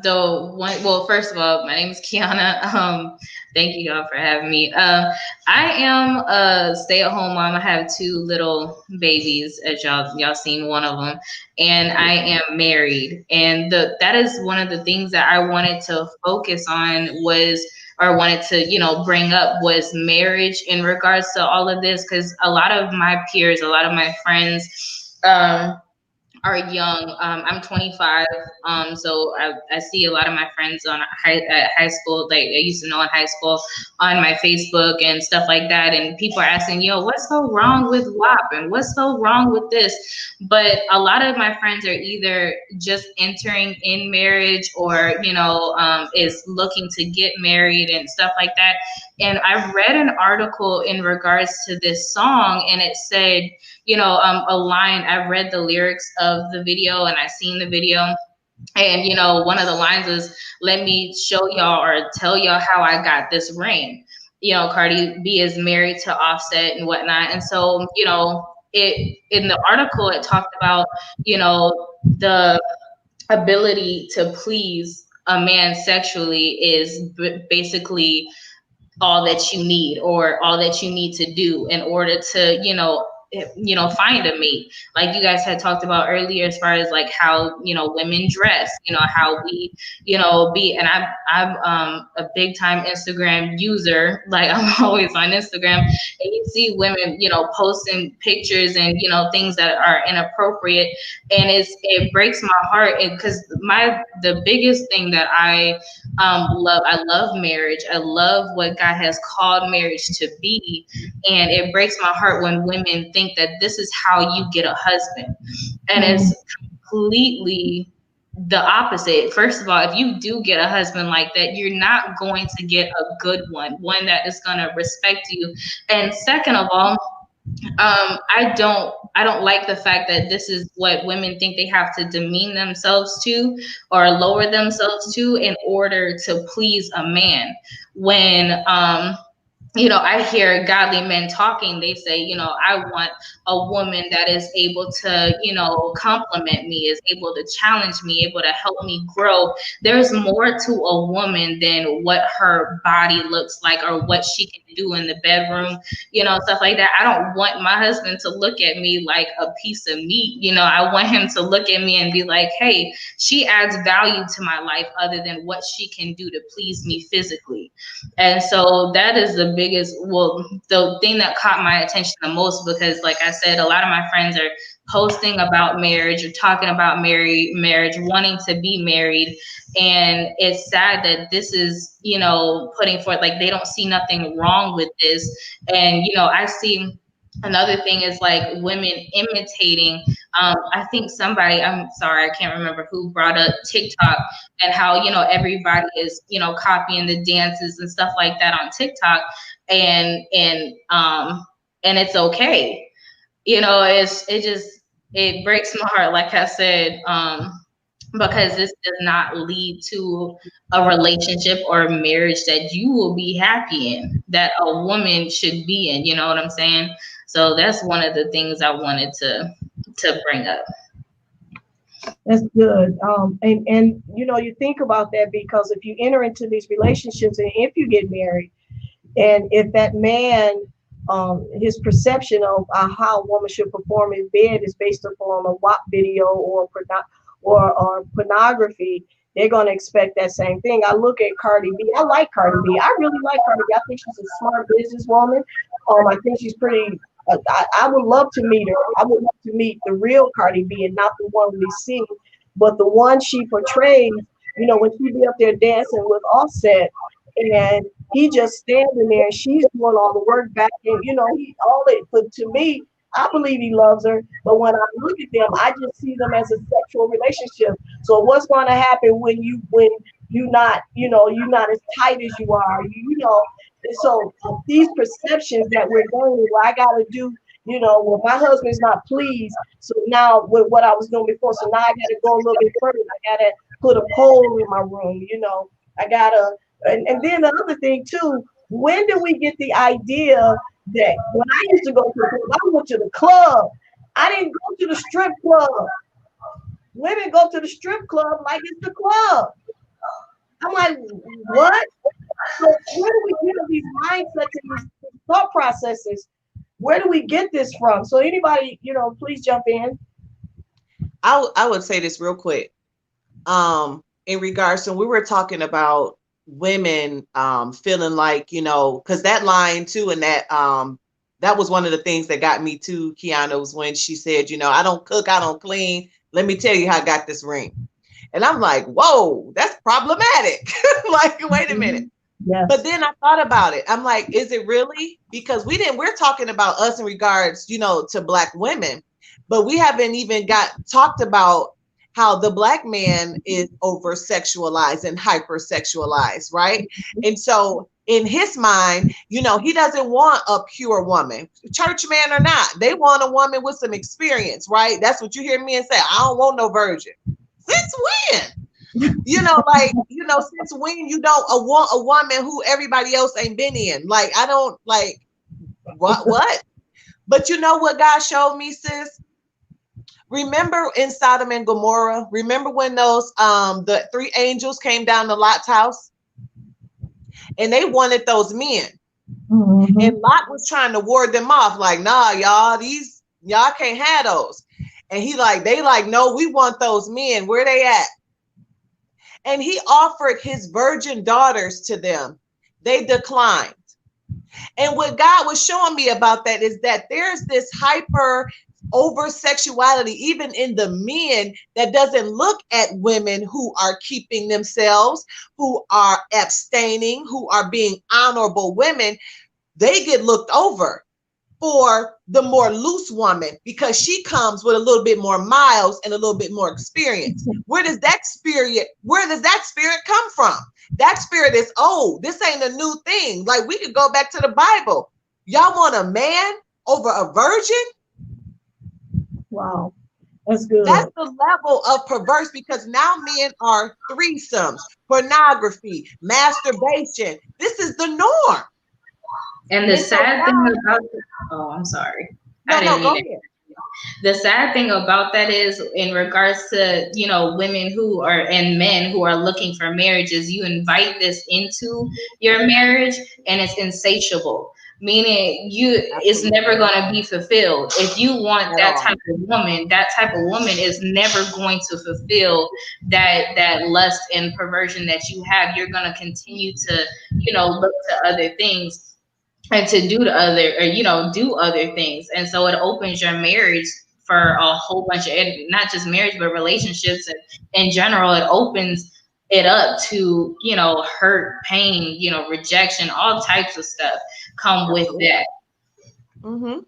Well, first of all, my name is Kiana. Thank you y'all for having me. I am a stay-at-home mom. I have 2 little babies, as y'all seen one of them, and I am married. And that is one of the things that I wanted to focus on wanted to, bring up was marriage in regards to all of this, because a lot of my peers, a lot of my friends, are young. I'm 25, so I see a lot of my friends at high school, like I used to know in high school, on my Facebook and stuff like that, and people are asking, yo, what's so wrong with WAP and what's so wrong with this? But a lot of my friends are either just entering in marriage or is looking to get married and stuff like that. And I read an article in regards to this song, and it said, a line. I've read the lyrics of the video and I've seen the video. And, one of the lines is, let me show y'all or tell y'all how I got this ring. Cardi B is married to Offset and whatnot. And so, in the article, it talked about, the ability to please a man sexually is basically all that you need, or all that you need to do in order to, find a mate. Like you guys had talked about earlier, as far as like how, women dress, how we, be, and I'm a big time Instagram user. Like I'm always on Instagram, and you see women, posting pictures and, things that are inappropriate. And it breaks my heart, because the biggest thing that I love marriage. I love what God has called marriage to be. And it breaks my heart when women think that this is how you get a husband. And it's completely the opposite. First of all, if you do get a husband like that, you're not going to get a good one that is going to respect you. And second of all, I don't like the fact that this is what women think they have to demean themselves to or lower themselves to in order to please a man. When I hear godly men talking, they say, I want a woman that is able to, compliment me, is able to challenge me, able to help me grow. There's more to a woman than what her body looks like or what she can do in the bedroom, stuff like that. I don't want my husband to look at me like a piece of meat. I want him to look at me and be like, hey, she adds value to my life other than what she can do to please me physically. And so that is the thing that caught my attention the most, because like I said, a lot of my friends are posting about marriage or talking about marriage, wanting to be married. And it's sad that this is, putting forth, like, they don't see nothing wrong with this. And, I see another thing is like women imitating I think somebody, I'm sorry, I can't remember who brought up TikTok and how, everybody is, copying the dances and stuff like that on TikTok, and it's okay. It breaks my heart, like I said, because this does not lead to a relationship or a marriage that you will be happy in, that a woman should be in. You know what I'm saying? So that's one of the things I wanted to bring up. That's good. And you think about that because if you enter into these relationships and if you get married, and if that man, his perception of how a woman should perform in bed is based upon a WAP video or pornography, they're going to expect that same thing. I look at Cardi B. I like Cardi B. I really like Cardi B. I think she's a smart businesswoman. I think she's pretty. I would love to meet her. I would love to meet the real Cardi B and not the one we see, but the one she portrays. When she be up there dancing with Offset, and he just standing there and she's doing all the work back, and he all it. But to me, I believe he loves her. But when I look at them, I just see them as a sexual relationship. So what's going to happen when you not you're not as tight as you are, and so these perceptions that we're going with, well, I got to do, well, my husband's not pleased. So now with what I was doing before, so now I got to go a little bit further. I got to put a pole in my room, I got to, and then the other thing too, when do we get the idea that when I used to go to the club, I went to the club. I didn't go to the strip club. Women go to the strip club like it's the club. I'm like, what? So where do we get these mindsets and these thought processes? Where do we get this from? So anybody, please jump in. I would say this real quick. In regards to, we were talking about women feeling like, because that line too, and that was one of the things that got me to Kiana, was when she said, I don't cook, I don't clean. Let me tell you how I got this ring. And I'm like, whoa, that's problematic. Like, wait a minute. Yes. But then I thought about it. I'm like, is it really? Because we're talking about us in regards, to Black women, but we haven't even talked about how the Black man is over sexualized and hypersexualized, right? And so in his mind, he doesn't want a pure woman, church man or not. They want a woman with some experience, right? That's what you hear men say. I don't want no virgin. Since when? Since when you don't want a woman who everybody else ain't been in? Like, I don't like what? But you know what God showed me, sis? Remember in Sodom and Gomorrah? Remember when those the three angels came down to Lot's house and they wanted those men? Mm-hmm. And Lot was trying to ward them off, like, nah, y'all can't have those. And they no, we want those men. Where they at? And he offered his virgin daughters to them. They declined. And what God was showing me about that is that there's this hyper over sexuality, even in the men, that doesn't look at women who are keeping themselves, who are abstaining, who are being honorable women. They get looked over for the more loose woman because she comes with a little bit more miles and a little bit more experience. Where does that spirit come from? That spirit is old. This ain't a new thing. Like, we could go back to the Bible. Y'all want a man over a virgin? Wow, that's good. That's the level of perverse, because now men are threesomes, pornography, masturbation. This is the norm. And the sad thing about I'm sorry. No, go ahead. The sad thing about that is, in regards to, women who are and men who are looking for marriages, you invite this into your marriage and it's insatiable, meaning it's never going to be fulfilled. If you want that type of woman is never going to fulfill that lust and perversion that you have. You're going to continue to, look to other things and to do other things. And so it opens your marriage for a whole bunch of, not just marriage, but relationships. And in general, it opens it up to, hurt, pain, rejection, all types of stuff come with that. Mm-hmm.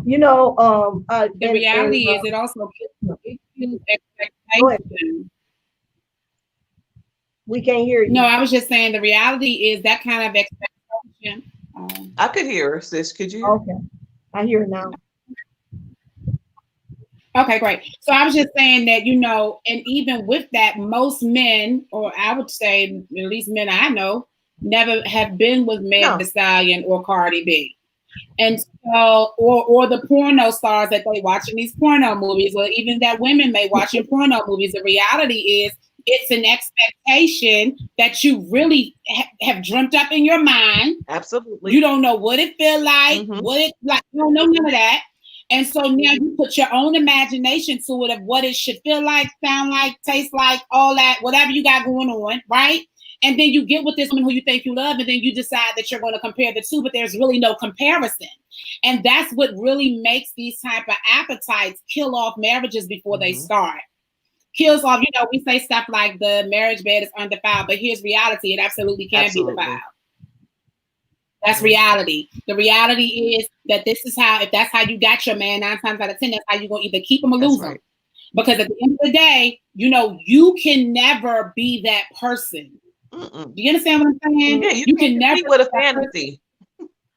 You know, The reality is it also kills go ahead. expectation. We can't hear you. No, I was just saying the reality is that kind of expectation. I could hear her, sis. Could you? Okay, I hear it now. Okay, great. So I was just saying that, you know, and even with that, most men, or I would say at least men I know, never have been with Meg No. Thee Stallion or Cardi B. And so, or the porno stars that they watch in these porno movies, or even that women may watch in porno movies. The reality is, it's an expectation that you really have dreamt up in your mind. Absolutely. You don't know what it feel like, what it like. You don't know none of that. And so now you put your own imagination to it of what it should feel like, sound like, taste like, all that, whatever you got going on, right? And then you get with this woman who you think you love, and then you decide that you're going to compare the two, but there's really no comparison. And that's what really makes these type of appetites kill off marriages before they start. Kills off, you know, we say stuff like the marriage bed is undefiled, but here's reality. It absolutely can be defiled. That's reality. The reality is that this is how, if that's how you got your man, 9 times out of 10, that's how you're going to either keep him or lose him. Because at the end of the day, you know, you can never be that person. Do you understand what I'm saying? Yeah, you can never be with a fantasy.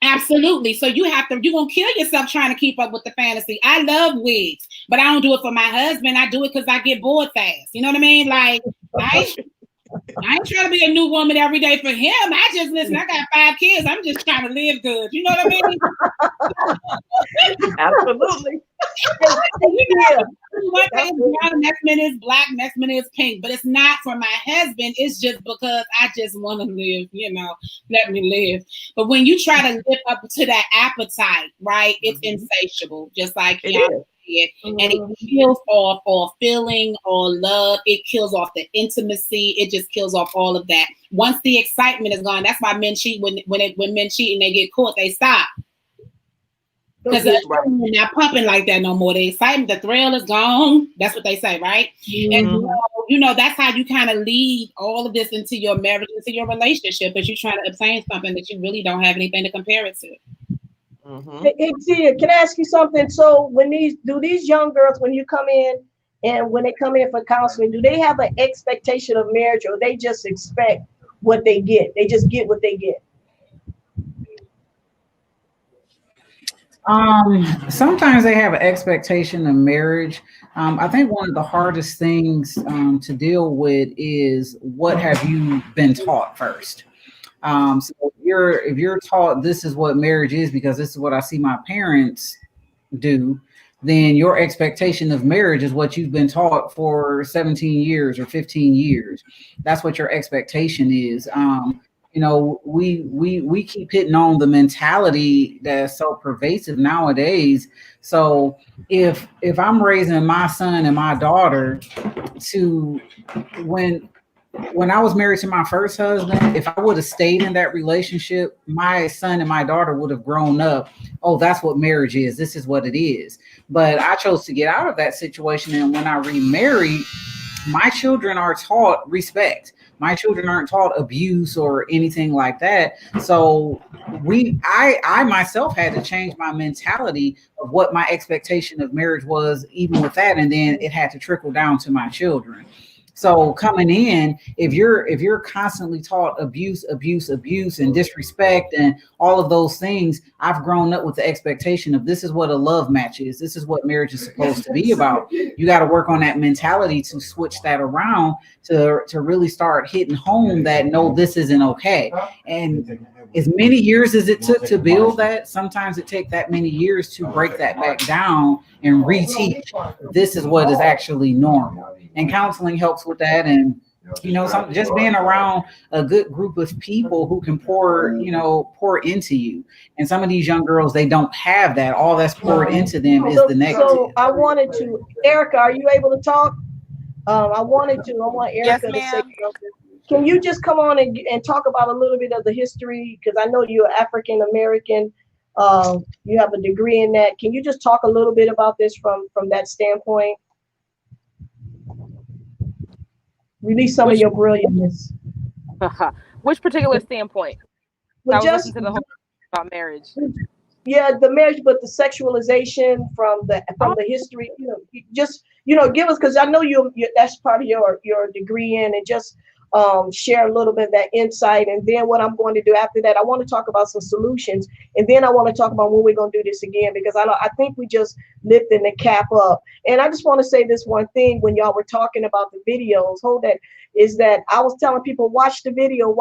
Absolutely. So you're going to kill yourself trying to keep up with the fantasy. I love wigs, but I don't do it for my husband. I do it because I get bored fast. You know what I mean? Like, I ain't trying to be a new woman every day for him. I just listen. I got 5 kids. I'm just trying to live good. You know what I mean? Absolutely. One day is brown, next minute is black, next minute is pink. But it's not for my husband. It's just because I just want to live. You know, let me live. But when you try to live up to that appetite, right? It's insatiable. Just like y'all. And it kills off all feeling, all love. It kills off the intimacy. It just kills off all of that. Once the excitement is gone, that's why men cheat. When men cheat and they get caught, they stop. Because they're not pumping like that no more. The excitement, the thrill is gone. That's what they say, right? And so, you know, that's how you kind of lead all of this into your marriage, into your relationship, because you're trying to obtain something that you really don't have anything to compare it to. Hey, Tia, can I ask you something? So when these young girls, when you come in and when they come in for counseling, do they have an expectation of marriage, or they just expect what they get? They just get what they get. Sometimes they have an expectation of marriage. I think one of the hardest things to deal with is what have you been taught first. So if you're taught this is what marriage is because this is what I see my parents do, then your expectation of marriage is what you've been taught for 17 years or 15 years. That's what your expectation is. You know, we keep hitting on the mentality that's so pervasive nowadays. So if I'm raising my son and my daughter to when I was married to my first husband, if I would have stayed in that relationship, my son and my daughter would have grown up. Oh, that's what marriage is. This is what it is. But I chose to get out of that situation. And when I remarried, my children are taught respect. My children aren't taught abuse or anything like that. So I myself had to change my mentality of what my expectation of marriage was, even with that. And then it had to trickle down to my children. So coming in, if you're constantly taught abuse, and disrespect and all of those things, I've grown up with the expectation of this is what a love match is. This is what marriage is supposed to be about. You got to work on that mentality to switch that around to really start hitting home that no, this isn't okay. And as many years as it took to build that, sometimes it takes that many years to break that back down and reteach this is what is actually normal. And counseling helps with that. And you know, just being around a good group of people who can pour into you. And some of these young girls, they don't have that. All that's poured into them is the negative. So I wanted to, Erica, are you able to talk? I want Erica to say something. Can you just come on and talk about a little bit of the history? Because I know you're African American. You have a degree in that. Can you just talk a little bit about this from that standpoint? Release some of your brilliantness. Which particular standpoint? Well, I was listening to the whole about marriage. Yeah, the marriage, but the sexualization from the history, just give us, because I know you that's part of your degree in, and just share a little bit of that insight, and then what I'm going to do after that, I want to talk about some solutions, and then I want to talk about when we're going to do this again, because I think we just lifting the cap up, and I just want to say this one thing when y'all were talking about the videos. Hold that. Is that I was telling people watch the video,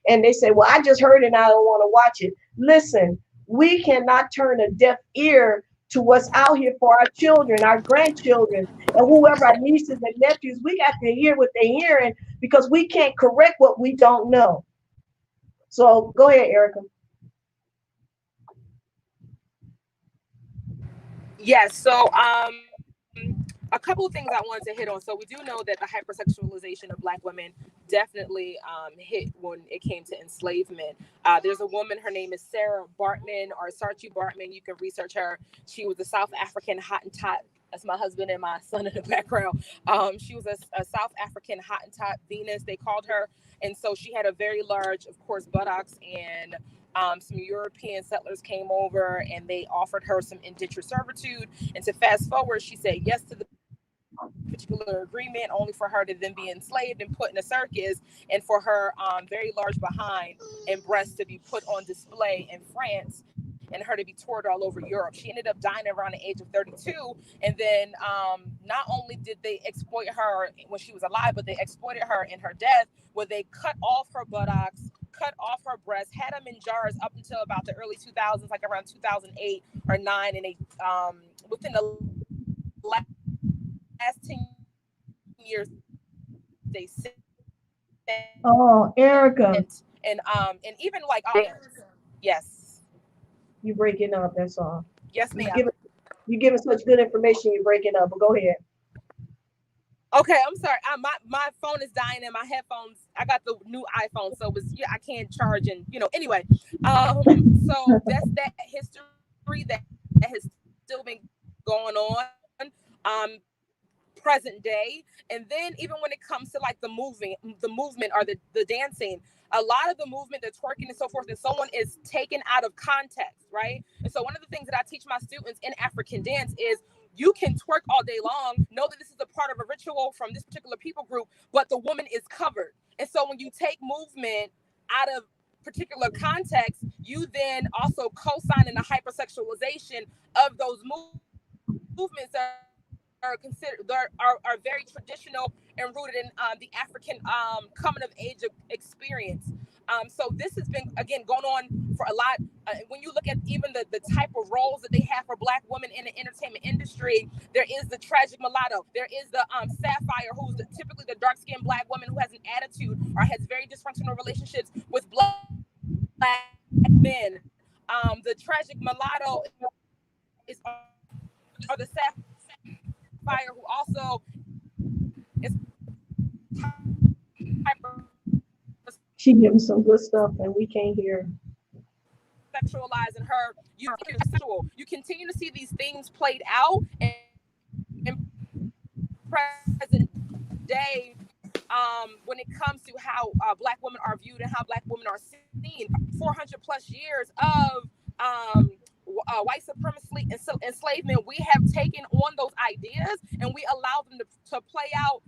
and they say, well, I just heard it and I don't want to watch it. Listen, we cannot turn a deaf ear to what's out here for our children, our grandchildren, and whoever, our nieces and nephews. We got to hear what they're hearing, because we can't correct what we don't know. So go ahead, Erica. Yes. So, a couple of things I wanted to hit on. So we do know that the hypersexualization of Black women definitely hit when it came to enslavement. There's a woman, her name is Sarah Bartman or Sarchi Bartman. You can research her. She was a South African Hottentot. That's my husband and my son in the background. She was a South African Hottentot Venus, they called her. And so she had a very large, of course, buttocks, and some European settlers came over and they offered her some indentured servitude. And to fast forward, she said yes to the particular agreement, only for her to then be enslaved and put in a circus, and for her very large behind and breasts to be put on display in France, and her to be toured all over Europe. She ended up dying around the age of 32. And then not only did they exploit her when she was alive, but they exploited her in her death, where they cut off her buttocks, cut off her breasts, had them in jars up until about the early 2000s, like around 2008 or 9. And they, within the last 10 years, they sent, Oh, Erica, and even like, yes, you breaking up. That's all. yes, You ma'am. giving such good information. You're breaking up. But go ahead. Okay, I'm sorry. My phone is dying and my headphones. I got the new iPhone, so I can't charge, and anyway. So that's that history that has still been going on. Present day. And then even when it comes to like the movement or the dancing, a lot of the movement, the twerking and so forth and so on is taken out of context, right? And so one of the things that I teach my students in African dance is you can twerk all day long, know that this is a part of a ritual from this particular people group, but the woman is covered. And so when you take movement out of particular context, you then also co-sign in the hypersexualization of those movements that are considered are very traditional and rooted in the African coming of age experience. So this has been again going on for a lot. When you look at even the type of roles that they have for Black women in the entertainment industry, there is the tragic mulatto, there is the sapphire, who's typically the dark skinned Black woman who has an attitude or has very dysfunctional relationships with Black men. The tragic mulatto is or the sapphire who also is hyper She giving some good stuff, and we can't hear. sexualizing her. You continue to see these things played out in present day when it comes to how Black women are viewed and how Black women are seen. 400 plus years of white supremacy and enslavement, we have taken on those ideas and we allow them to play out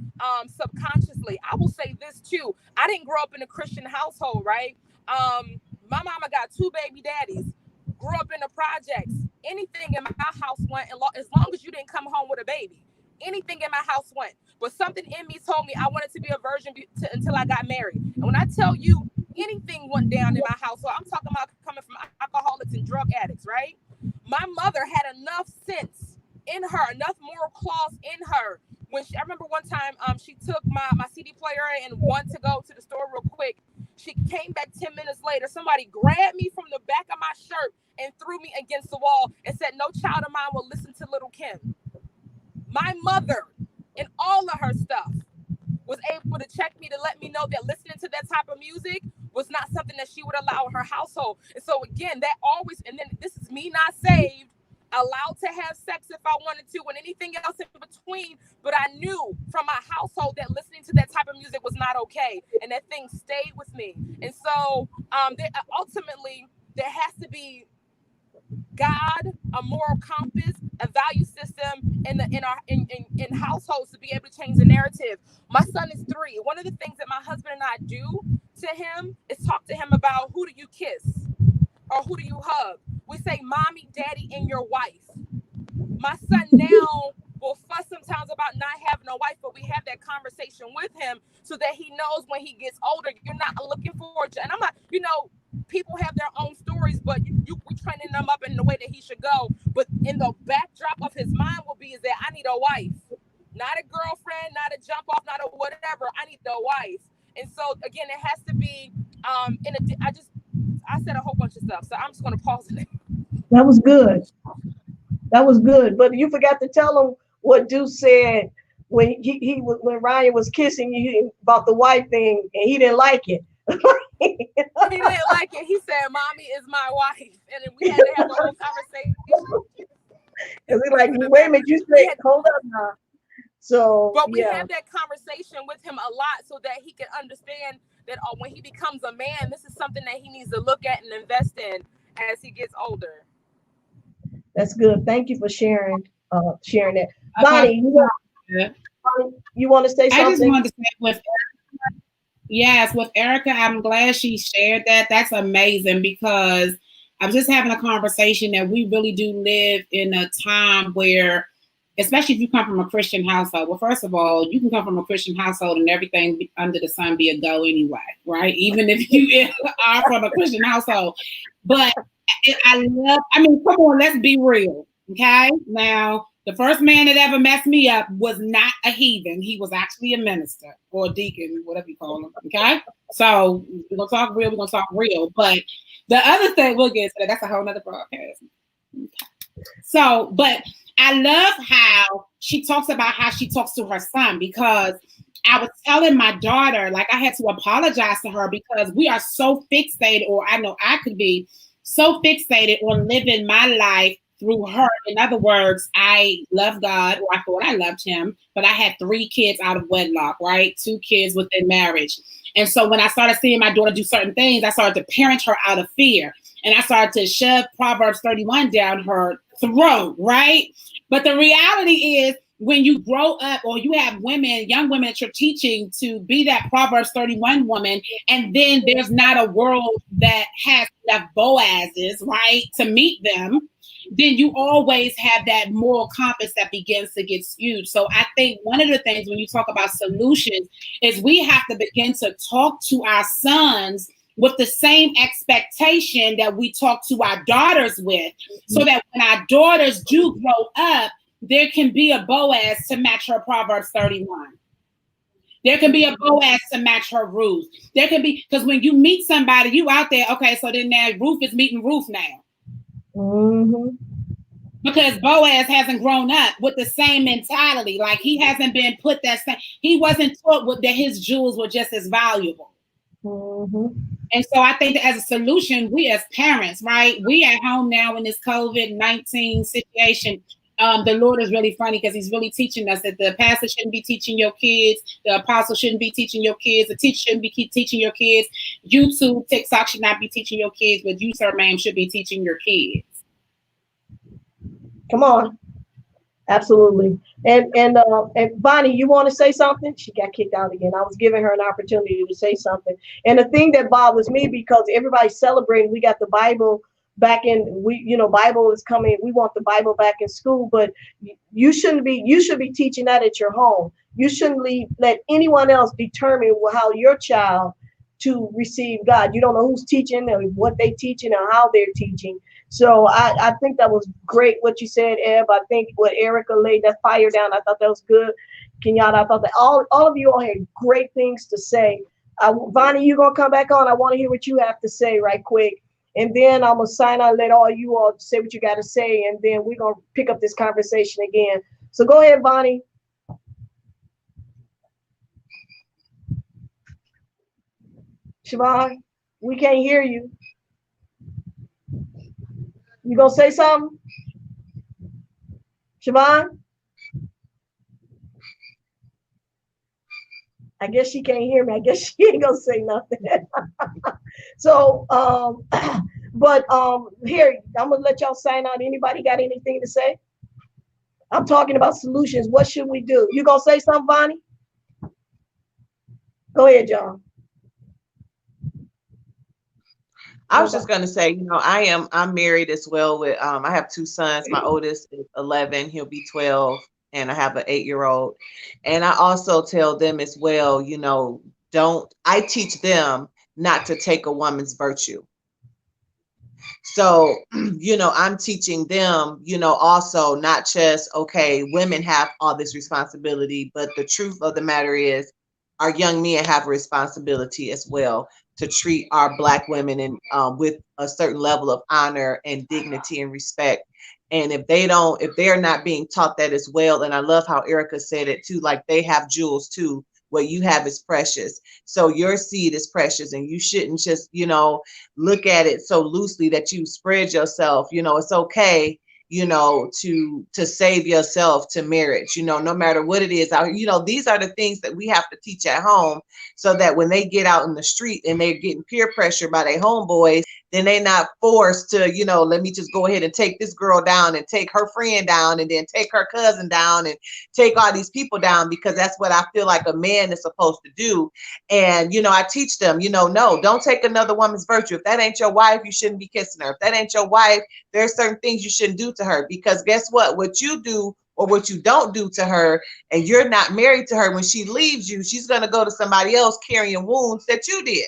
subconsciously. I will say this too. I didn't grow up in a Christian household, right? My mama got 2 baby daddies, grew up in the projects. Anything in my house went, as long as you didn't come home with a baby. Anything in my house went. But something in me told me I wanted to be a virgin until I got married. And when I tell you anything went down in my household, I'm talking about coming from alcoholics and drug addicts, right? My mother had enough sense in her, enough moral clause in her. I remember one time she took my CD player and wanted to go to the store real quick. She came back 10 minutes later. Somebody grabbed me from the back of my shirt and threw me against the wall and said, no child of mine will listen to little Kim. My mother, in all of her stuff, was able to check me to let me know that listening to that type of music was not something that she would allow in her household. And so again, that always, and then this is me not saved, allowed to have sex if I wanted to, and anything else in between. But I knew from my household that listening to that type of music was not okay, and that thing stayed with me. And so ultimately, there has to be God, a moral compass, a value system in households to be able to change the narrative. My son is 3. One of the things that my husband and I do to him is talk to him about who do you kiss or who do you hug. We say mommy, daddy, and your wife. My son now will fuss sometimes about not having a wife, but we have that conversation with him so that he knows when he gets older, you're not looking forward to. And I'm not, people have their own stories, but we're training them up in the way that he should go. But in the backdrop of his mind will be is that I need a wife, not a girlfriend, not a jump off, not a whatever. I need a wife. And so again, it has to be. I said a whole bunch of stuff, so I'm just gonna pause it. That was good. That was good. But you forgot to tell him what Deuce said when when Ryan was kissing you about the wife thing, and he didn't like it. He didn't like it. He said, "Mommy is my wife," and then we had to have a whole conversation. Because he's like, wait a minute, you said, hold up now. So, but we have that conversation with him a lot so that he can understand that when he becomes a man, this is something that he needs to look at and invest in as he gets older. That's good. Thank you for sharing that. Bonnie, you want to say something? I just wanted to say with Erica, I'm glad she shared that. That's amazing because I'm just having a conversation that we really do live in a time where, especially if you come from a Christian household. Well, first of all, you can come from a Christian household and everything under the sun be a go anyway, right? Even if you are from a Christian household. But come on, let's be real, okay? Now, the first man that ever messed me up was not a heathen. He was actually a minister or a deacon, whatever you call him, okay? So we're going to talk real. But the other thing, we'll get to that. That's a whole nother broadcast. Okay. So, but I love how she talks about how she talks to her son, because I was telling my daughter, like, I had to apologize to her because we are so fixated, or I know I could be so fixated on living my life through her. In other words, I love God, or I thought I loved him, but I had 3 kids out of wedlock, right? 2 kids within marriage. And so when I started seeing my daughter do certain things, I started to parent her out of fear. And I started to shove Proverbs 31 down her throat, right? But the reality is, when you grow up, or you have young women that you're teaching to be that Proverbs 31 woman, and then there's not a world that has enough Boazes, right, to meet them, then you always have that moral compass that begins to get skewed. So I think one of the things when you talk about solutions is we have to begin to talk to our sons with the same expectation that we talk to our daughters with, so that when our daughters do grow up, there can be a Boaz to match her Proverbs 31. There can be a Boaz to match her Ruth. There can be, because when you meet somebody, you out there, okay, so then now Ruth is meeting Ruth now. Mm-hmm. Because Boaz hasn't grown up with the same mentality. Like, he hasn't been put he wasn't taught that his jewels were just as valuable. Mm-hmm. And so I think that as a solution, we as parents, right, we at home now in this COVID-19 situation, the Lord is really funny because he's really teaching us that the pastor shouldn't be teaching your kids, the apostle shouldn't be teaching your kids, the teacher shouldn't be teaching your kids, YouTube, TikTok should not be teaching your kids, but you, sir, ma'am, should be teaching your kids. Come on. Absolutely. And Bonnie, you want to say something? She got kicked out again. I was giving her an opportunity to say something. And the thing that bothers me, because everybody's celebrating, we got the Bible back in, Bible is coming. We want the Bible back in school, but you should be teaching that at your home. You shouldn't let anyone else determine how your child to receive God. You don't know who's teaching or what they teaching or how they're teaching. So I think that was great what you said, Eb. I think what Erica laid that fire down, I thought that was good. Kenyatta, I thought that all of you all had great things to say. Vonnie, you gonna come back on? I want to hear what you have to say right quick. And then I'm gonna sign out, let all you all say what you got to say, and then we're gonna pick up this conversation again. So go ahead, Vonnie. Siobhan, we can't hear you. You gonna say something? Siobhan? I guess she can't hear me. I guess she ain't gonna say nothing. So But here, I'm gonna let y'all sign out. Anybody got anything to say? I'm talking about solutions. What should we do? You gonna say something, Bonnie? Go ahead, John. I was Nobody. just gonna say, I'm married as well with I have two sons. My oldest is 11, he'll be 12, and I have an 8-year old. And I also tell them as well, don't I teach them not to take a woman's virtue. So, I'm teaching them, also not just, okay, women have all this responsibility, but the truth of the matter is our young men have a responsibility as well to treat our Black women with a certain level of honor and dignity and respect. And if they're not being taught that as well, and I love how Erica said it too, like they have jewels too. What you have is precious. So your seed is precious, and you shouldn't just, look at it so loosely that you spread yourself. It's okay, to save yourself to marriage, no matter what it is. These are the things that we have to teach at home so that when they get out in the street and they're getting peer pressure by their homeboys, then they're not forced to, let me just go ahead and take this girl down and take her friend down and then take her cousin down and take all these people down, because that's what I feel like a man is supposed to do. And, I teach them, no, don't take another woman's virtue. If that ain't your wife, you shouldn't be kissing her. If that ain't your wife, there's certain things you shouldn't do to her, because guess what you do or what you don't do to her, and you're not married to her, when she leaves you, she's going to go to somebody else carrying wounds that you did.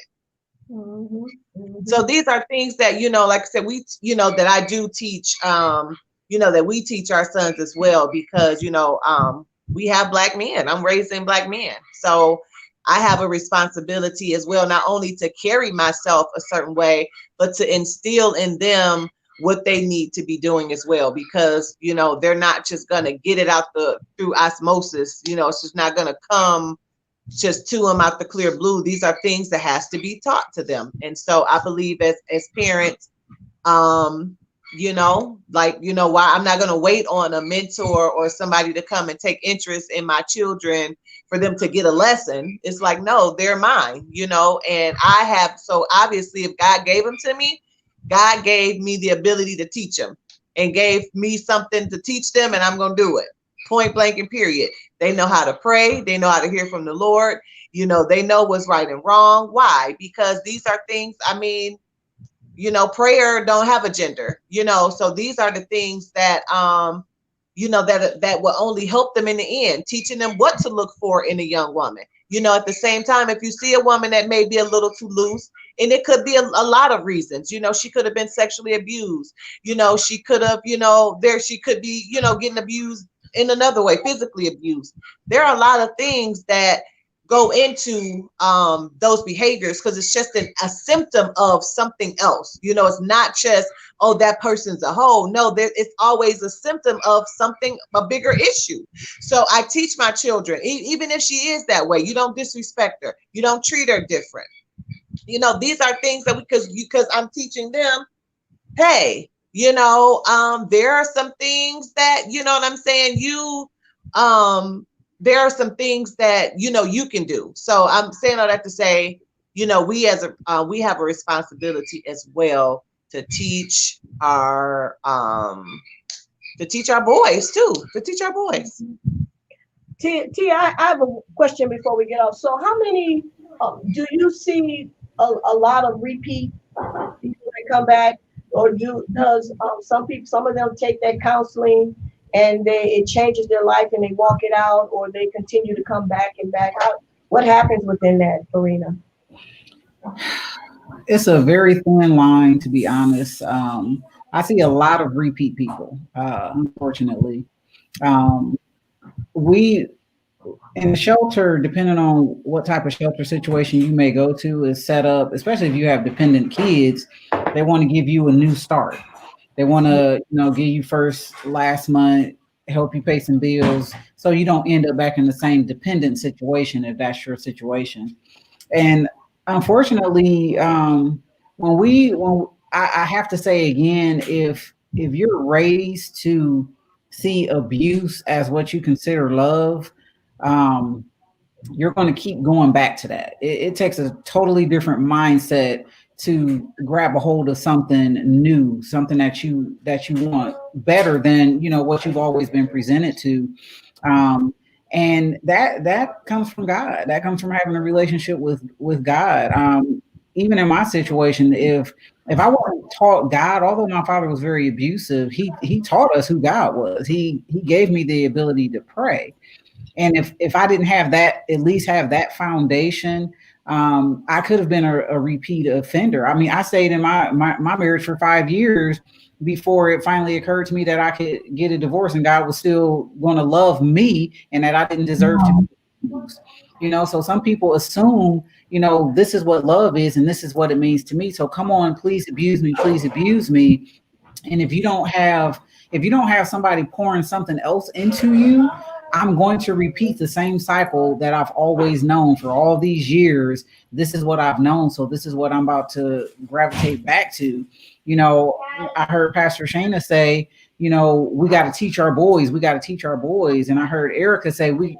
Mm-hmm. Mm-hmm. So these are things that, like I said, that I do teach, that we teach our sons as well, because, we have Black men. I'm raising Black men. So I have a responsibility as well, not only to carry myself a certain way, but to instill in them what they need to be doing as well, because, they're not just going to get it out through osmosis. It's just not going to come just to them out the clear blue. These are things that has to be taught to them. And so I believe as parents, why I'm not going to wait on a mentor or somebody to come and take interest in my children for them to get a lesson. It's like, no, they're mine, and I have, so obviously if God gave them to me, God gave me the ability to teach them and gave me something to teach them, and I'm going to do it. Point blank and period. They know how to pray. They know how to hear from the Lord. They know what's right and wrong. Why? Because these are things, prayer don't have a gender, so these are the things that, that will only help them in the end, teaching them what to look for in a young woman. At the same time, if you see a woman that may be a little too loose, and it could be a lot of reasons, she could have been sexually abused, she could have, she could be, getting abused in another way, physically abused. There are a lot of things that go into those behaviors, because it's just a symptom of something else. It's not just, oh, that person's a hoe. No, it's always a symptom of something, a bigger issue. So I teach my children, even if she is that way, you don't disrespect her, you don't treat her different. These are things that because I'm teaching them, hey, there are some things that, what I'm saying, there are some things that, you can do. So I'm saying all that to say, we have a responsibility as well to teach our boys too, to teach our boys. Tia, I have a question before we get off. So how many do you see a lot of repeat people that come back, or does some of them take that counseling and it changes their life and they walk it out, or they continue to come back and back? What happens within that arena? It's a very thin line, to be honest. I see a lot of repeat people, unfortunately. Um, we in the shelter, depending on what type of shelter situation you may go to, is set up, especially if you have dependent kids, they want to give you a new start. They want to, give you first last month, help you pay some bills, so you don't end up back in the same dependent situation if that's your situation. And unfortunately, I have to say again, if you're raised to see abuse as what you consider love, you're going to keep going back to that. It takes a totally different mindset to grab a hold of something new, something that you want better than what you've always been presented to. Um, and that comes from God. That comes from having a relationship with God. Even in my situation, if I wasn't taught God, although my father was very abusive, he taught us who God was. He gave me the ability to pray. And if I didn't have that, at least have that foundation, I could have been a repeat offender. I mean, I stayed in my marriage for 5 years before it finally occurred to me that I could get a divorce and God was still going to love me and that I didn't deserve to be abused. So some people assume, this is what love is and this is what it means to me. So come on, please abuse me. And if you don't have somebody pouring something else into you, I'm going to repeat the same cycle that I've always known for all these years. This is what I've known, so this is what I'm about to gravitate back to. I heard Pastor Shayna say, we got to teach our boys, and I heard Erica say we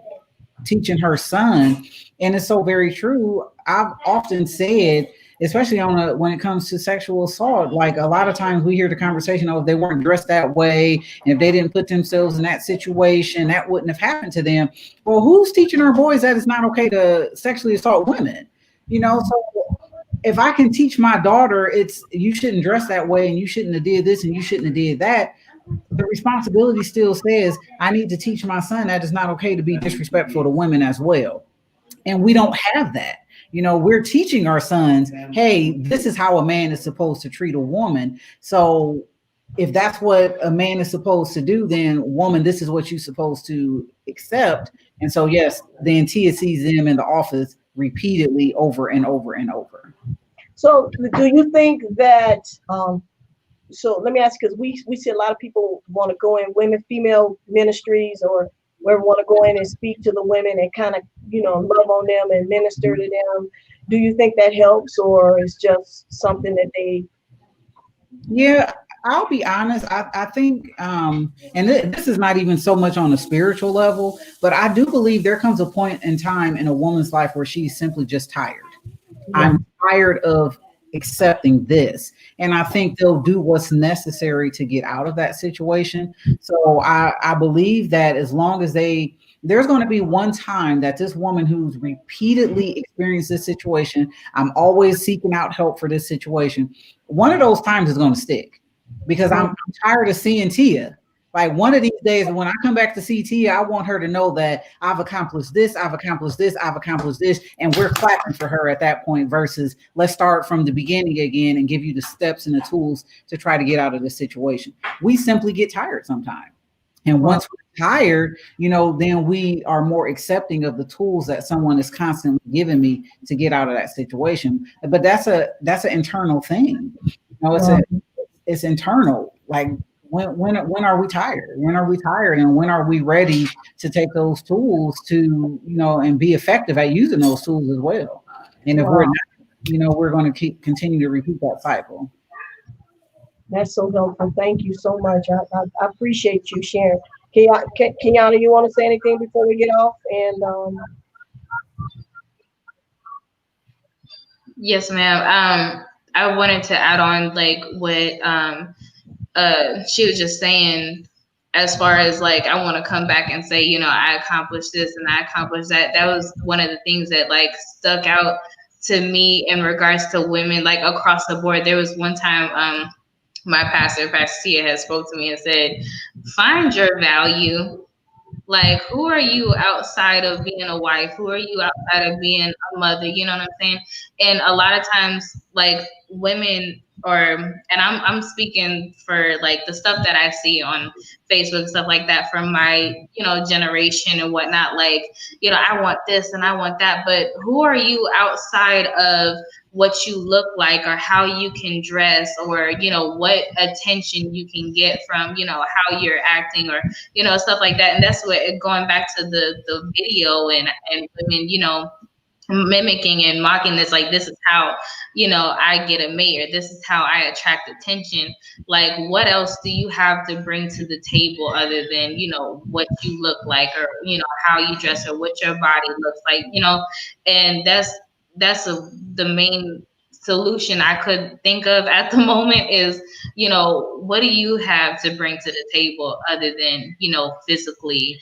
teaching her son, and it's so very true. I've often said, especially when it comes to sexual assault, like a lot of times we hear the conversation of if they weren't dressed that way and if they didn't put themselves in that situation, that wouldn't have happened to them. Well, who's teaching our boys that it's not okay to sexually assault women? So if I can teach my daughter it's you shouldn't dress that way and you shouldn't have did this and you shouldn't have did that, the responsibility still says I need to teach my son that it's not okay to be disrespectful to women as well. And we don't have that. We're teaching our sons, hey, this is how a man is supposed to treat a woman. So if that's what a man is supposed to do, then woman, this is what you're supposed to accept. And so, yes, then Tia sees them in the office repeatedly over and over and over. So do you think that, so let me ask, because we see a lot of people want to go in female ministries or where we want to go in and speak to the women and kind of, love on them and minister to them. Do you think that helps, or is just something that they? Yeah, I'll be honest. I think, and this is not even so much on a spiritual level, but I do believe there comes a point in time in a woman's life where she's simply just tired. I'm tired of accepting this. And I think they'll do what's necessary to get out of that situation. So I believe that as long as there's going to be one time that this woman who's repeatedly experienced this situation, I'm always seeking out help for this situation. One of those times is going to stick because I'm tired of seeing Tia. Like one of these days, when I come back to see Tia, I want her to know that I've accomplished this, I've accomplished this, I've accomplished this, and we're clapping for her at that point versus let's start from the beginning again and give you the steps and the tools to try to get out of this situation. We simply get tired sometimes. And once we're tired, then we are more accepting of the tools that someone is constantly giving me to get out of that situation. But that's an internal thing. It's internal. Like, when are we tired? When are we tired? And when are we ready to take those tools to, and be effective at using those tools as well? And if we're not, we're going to continue to repeat that cycle. That's so helpful. Thank you so much. I appreciate you sharing. Kenyana, you want to say anything before we get off? And Yes, ma'am. I wanted to add on like what she was just saying, as far as like I want to come back and say, I accomplished this and I accomplished that. That was one of the things that like stuck out to me in regards to women, like across the board. There was one time my pastor, Pastor Tia, had spoke to me and said, find your value. Like, who are you outside of being a wife? Who are you outside of being a mother? You know what I'm saying? And a lot of times, like women, and I'm speaking for like the stuff that I see on Facebook, stuff like that from my, generation and whatnot. Like, I want this and I want that, but who are you outside of what you look like or how you can dress or, what attention you can get from, how you're acting or, stuff like that. And that's what, going back to the video and women, mimicking and mocking this, like, this is how, I get a mate, or this is how I attract attention. Like, what else do you have to bring to the table other than, what you look like or, how you dress or what your body looks like, and that's the main solution I could think of at the moment is, what do you have to bring to the table other than, physically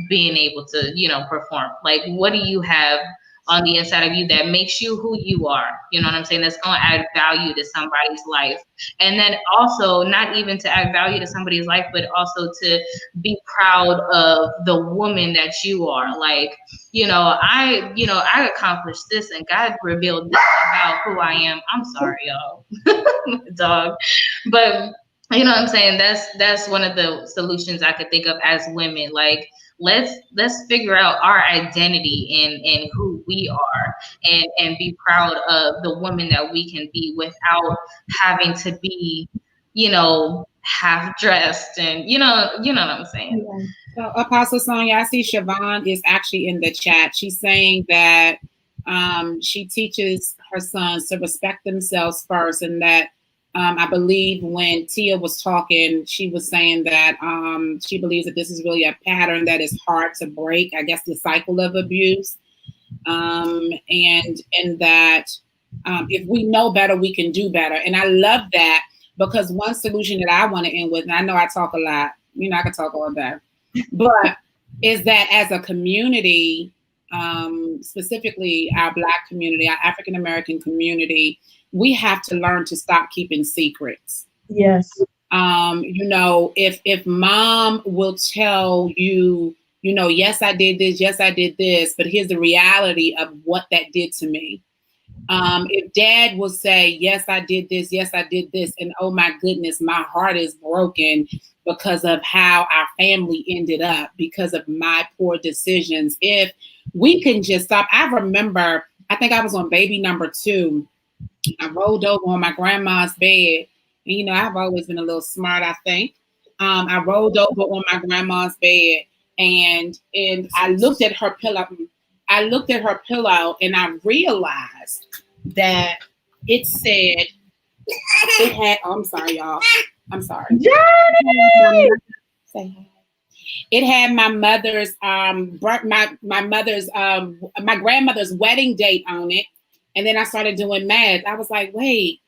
being able to, perform? Like, what do you have on the inside of you that makes you who you are? You know what I'm saying? That's going to add value to somebody's life. And then also not even to add value to somebody's life, but also to be proud of the woman that you are. Like, I accomplished this and God revealed this about who I am. I'm sorry, y'all. Dog. But you know what I'm saying? That's one of the solutions I could think of as women. Like, let's figure out our identity and who we are, and be proud of the woman that we can be without having to be, half dressed, and what I'm saying. So, Apostle Sonia, I see Siobhan is actually in the chat. She's saying that she teaches her sons to respect themselves first, and that I believe when Tia was talking, she was saying that she believes that this is really a pattern that is hard to break. I guess the cycle of abuse, and that if we know better, we can do better. And I love that, because one solution that I want to end with, and I know I talk a lot, I can talk all day, but is that as a community, specifically our Black community, our African American community, we have to learn to stop keeping secrets. Yes. If mom will tell you, yes, I did this, yes, I did this, but here's the reality of what that did to me. If dad will say, yes, I did this, yes, I did this, and oh my goodness, my heart is broken because of how our family ended up, because of my poor decisions. If we can just stop. I remember, I think I was on baby number 2. I rolled over on my grandma's bed. And, I've always been a little smart, I think. I rolled over on my grandma's bed, and I looked at her pillow. And I realized that it said, it had, I'm sorry, y'all. I'm sorry. Johnny! It had my mother's, my grandmother's wedding date on it. And then I started doing math. I was like, wait,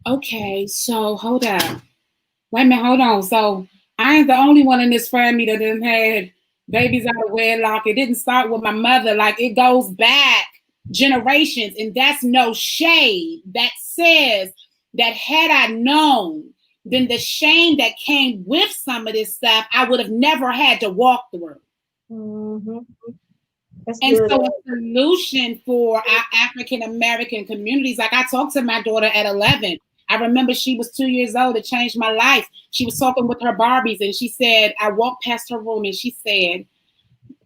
okay, so hold up. Wait a minute, hold on. So I ain't the only one in this family that done had babies out of wedlock. It didn't start with my mother. Like, it goes back generations. And that's no shade. That says that had I known, then the shame that came with some of this stuff, I would have never had to walk through. Mm-hmm. And so a solution for our African American communities, like I talked to my daughter at 11. I remember she was 2 years old. It changed my life. She was talking with her Barbies, and she said, I walked past her room and she said,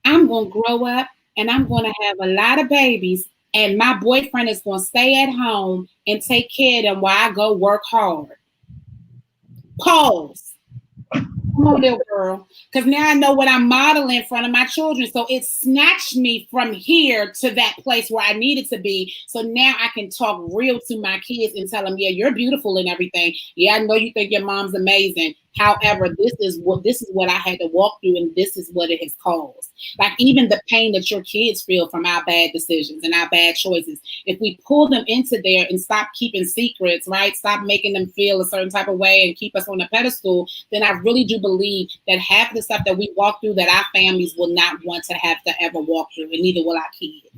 I'm going to grow up and I'm going to have a lot of babies, and my boyfriend is going to stay at home and take care of them while I go work hard. Pause. Come on, little girl. Because now I know what I'm modeling in front of my children. So it snatched me from here to that place where I needed to be. So now I can talk real to my kids and tell them, yeah, you're beautiful and everything. Yeah, I know you think your mom's amazing. However, this is what I had to walk through, and this is what it has caused. Like, even the pain that your kids feel from our bad decisions and our bad choices, if we pull them into there and stop keeping secrets, right? Stop making them feel a certain type of way and keep us on a pedestal, then I really do believe that half the stuff that we walk through, that our families will not want to have to ever walk through, and neither will our kids.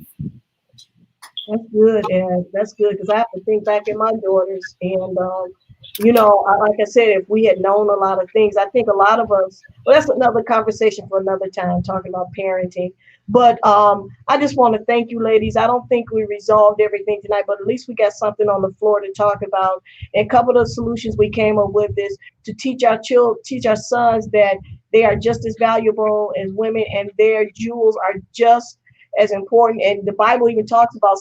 That's good, and that's good, because I have to think back in my daughters, and like I said, if we had known a lot of things, I think a lot of us, well, that's another conversation for another time, talking about parenting. But I just want to thank you, ladies. I don't think we resolved everything tonight, but at least we got something on the floor to talk about. And a couple of the solutions we came up with is to teach our sons that they are just as valuable as women, and their jewels are just as important. And the Bible even talks about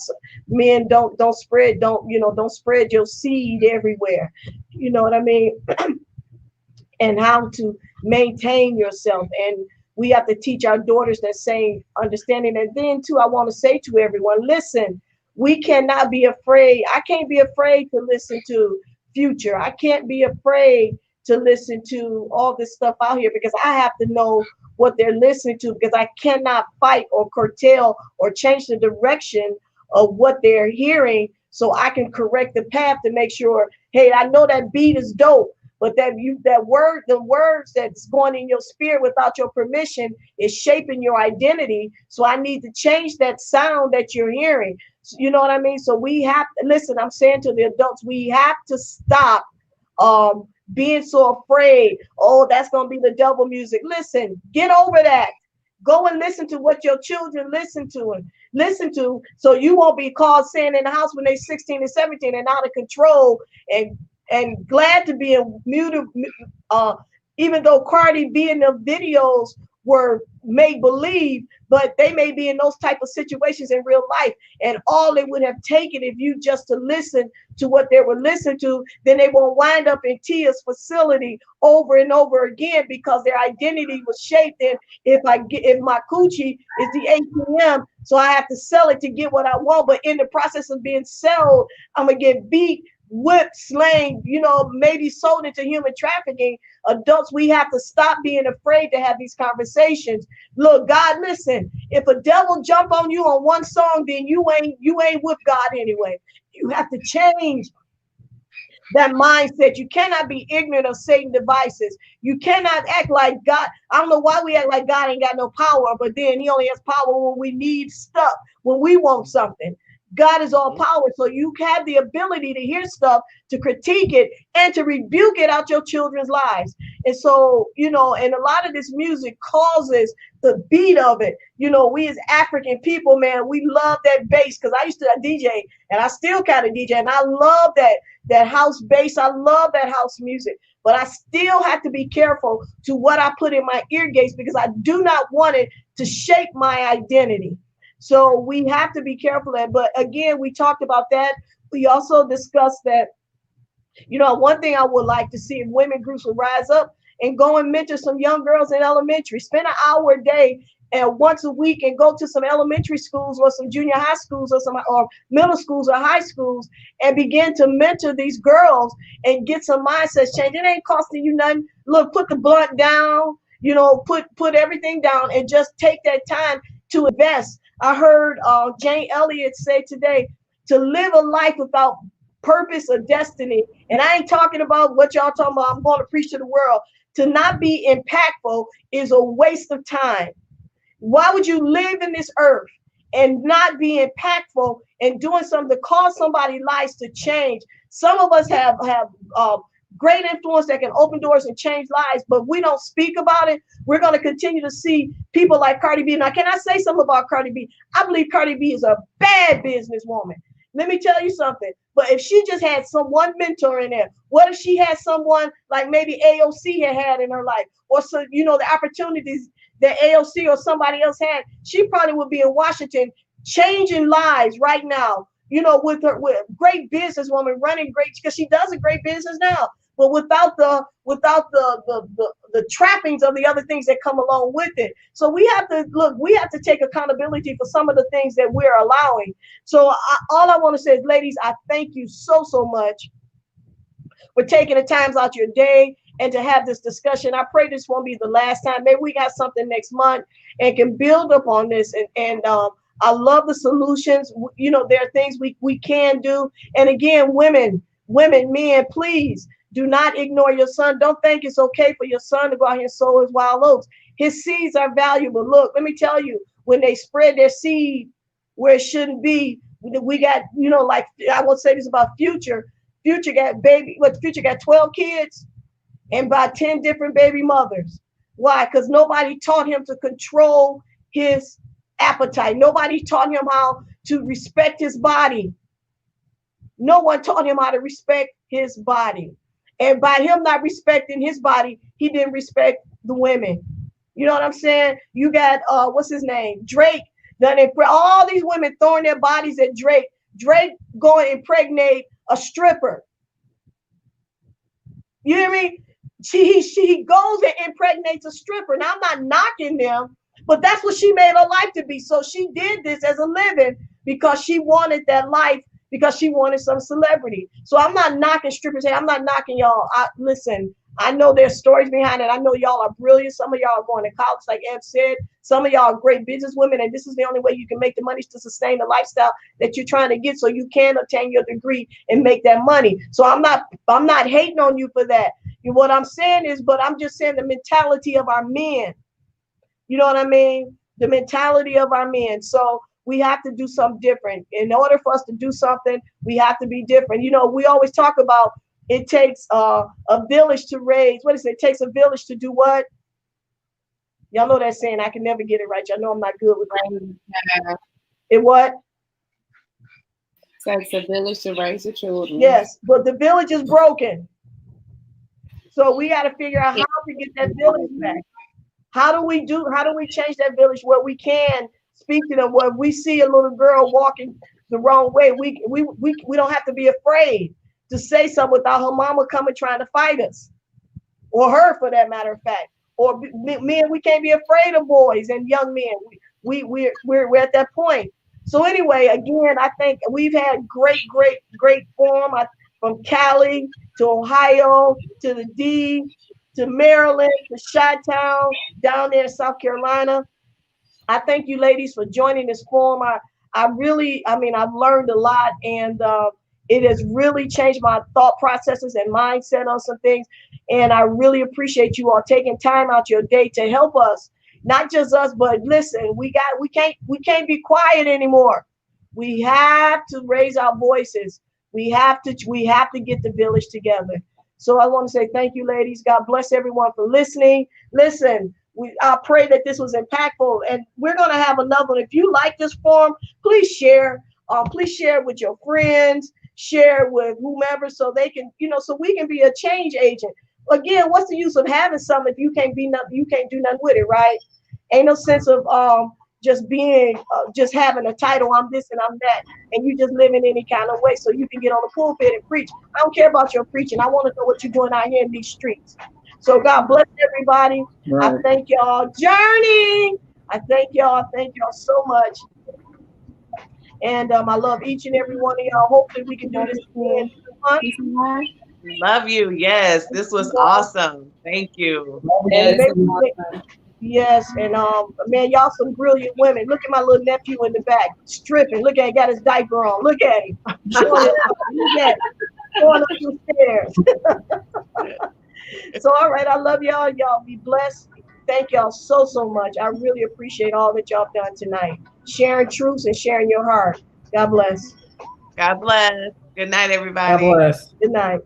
men don't spread your seed everywhere. You know what I mean? And how to maintain yourself. And we have to teach our daughters that same understanding. And then too, I want to say to everyone, listen, we cannot be afraid. I can't be afraid to listen to Future. I can't be afraid to listen to all this stuff out here, because I have to know what they're listening to, because I cannot fight or curtail or change the direction of what they're hearing. so I can correct the path to make sure, hey, I know that beat is dope, but the words that's going in your spirit without your permission is shaping your identity. So I need to change that sound that you're hearing. You know what I mean? So we have to listen. I'm saying to the adults, we have to stop being so afraid. Oh, that's gonna be the devil music. Listen, get over that. Go and listen to what your children listen to, so you won't be called saying in the house when they're 16 and 17 and out of control and glad to be in muted. Even though Cardi B in the videos were make believe, but they may be in those type of situations in real life. And all it would have taken if you just to listen to what they were listening to, then they won't wind up in Tia's facility over and over again, because their identity was shaped in, if my coochie is the ATM, so I have to sell it to get what I want. But in the process of being sold, I'm gonna get beat, whipped, slain, maybe sold into human trafficking. Adults, we have to stop being afraid to have these conversations. Look, God, listen, if a devil jump on you on one song, then you ain't with God anyway. You have to change that mindset. You cannot be ignorant of Satan devices. You cannot act like God. I don't know why we act like God ain't got no power, but then he only has power when we need stuff, when we want something. God is all power. So you have the ability to hear stuff, to critique it, and to rebuke it out your children's lives. And so, and a lot of this music causes the beat of it. We as African people, man, we love that bass, because I used to DJ and I still kind of DJ, and I love that house bass. I love that house music, but I still have to be careful to what I put in my ear gates, because I do not want it to shape my identity. So we have to be careful of that. But again, we talked about that. We also discussed that, one thing I would like to see if women groups would rise up and go and mentor some young girls in elementary, spend an hour a day and once a week, and go to some elementary schools or some junior high schools or middle schools or high schools, and begin to mentor these girls and get some mindsets change. It ain't costing you nothing. Look, put the blunt down, put everything down and just take that time to invest. I heard Jane Elliott say today, to live a life without purpose or destiny. And I ain't talking about what y'all talking about. I'm going to preach to the world. To not be impactful is a waste of time. Why would you live in this earth and not be impactful and doing something to cause somebody's lives to change? Some of us have great influence that can open doors and change lives, but we don't speak about it. We're going to continue to see people like Cardi B. Now, can I say something about Cardi B? I believe Cardi B is a bad businesswoman. Let me tell you something. But if she just had one mentor in there, what if she had someone like maybe AOC had in her life, or so the opportunities that AOC or somebody else had? She probably would be in Washington changing lives right now. With great businesswoman running great, because she does a great business now, but without the trappings of the other things that come along with it. So we have to take accountability for some of the things that we're allowing. So all I want to say is, ladies, I thank you so much for taking the times out your day and to have this discussion. I pray this won't be the last time. Maybe we got something next month and can build upon this. And I love the solutions. There are things we can do. And again, women, men, please do not ignore your son. Don't think it's okay for your son to go out here and sow his wild oats. His seeds are valuable. Look, let me tell you, when they spread their seed where it shouldn't be, we got, like I won't say this about Future. Future got 12 kids and by 10 different baby mothers. Why? Because nobody taught him to control his appetite. Nobody taught him how to respect his body. No one taught him how to respect his body. And by him not respecting his body, he didn't respect the women. You know what I'm saying? You got, what's his name? Drake. All these women throwing their bodies at Drake. Drake going to impregnate a stripper. You hear me? She goes and impregnates a stripper. Now, I'm not knocking them, but that's what she made her life to be. So she did this as a living because she wanted that life, because she wanted some celebrity. So I'm not knocking strippers. Hey, I'm not knocking y'all. Listen, I know there's stories behind it. I know y'all are brilliant. Some of y'all are going to college, like Ed said. Some of y'all are great business women, and this is the only way you can make the money to sustain the lifestyle that you're trying to get, so you can obtain your degree and make that money. So I'm not hating on you for that. What I'm saying is, but I'm just saying the mentality of our men. You know what I mean? The mentality of our men. So we have to do something different. In order for us to do something, we have to be different. You know, we always talk about it takes a village to raise. What is it? It takes a village to do what? Y'all know that saying. I can never get it right. Y'all know I'm not good with that. It what? Takes a village to raise the children. Yes, but the village is broken. So we got to figure out how to get that village back. How do we change that village where we can speak to them? Where we see a little girl walking the wrong way, we don't have to be afraid to say something without her mama coming trying to fight us, or her for that matter of fact. Or men, we can't be afraid of boys and young men. We're at that point. So anyway, again, I think we've had great forum from Cali to Ohio to the D to Maryland to Chi-Town down there in South Carolina. I thank you ladies for joining this forum. I've learned a lot, and it has really changed my thought processes and mindset on some things. And I really appreciate you all taking time out your day to help us, not just us, but listen, we can't be quiet anymore. We have to raise our voices. We have to get the village together. So I want to say thank you, ladies. God bless everyone for listening. Listen, I pray that this was impactful, and we're going to have another one. If you like this forum, please share. Please share it with your friends. Share it with whomever, so they can, so we can be a change agent. Again, what's the use of having something if you can't do nothing with it, right? Ain't no sense of just being just having a title. I'm this and I'm that, and you just live in any kind of way so you can get on the pulpit and preach. I don't care about your preaching. I want to know what you're doing out here in these streets. So God bless everybody. Right. I thank y'all. Journey. I thank y'all. Thank y'all so much. And I love each and every one of y'all. Hopefully we can do this again. Love you. Yes, this was awesome. Thank you. Yes, and man, y'all some brilliant women. Look at my little nephew in the back, stripping. Look at him, got his diaper on. Look at him. Look at him. Going up the stairs. So, all right, I love y'all. Y'all be blessed. Thank y'all so much. I really appreciate all that y'all done tonight. Sharing truths and sharing your heart. God bless. God bless. Good night, everybody. God bless. Good night.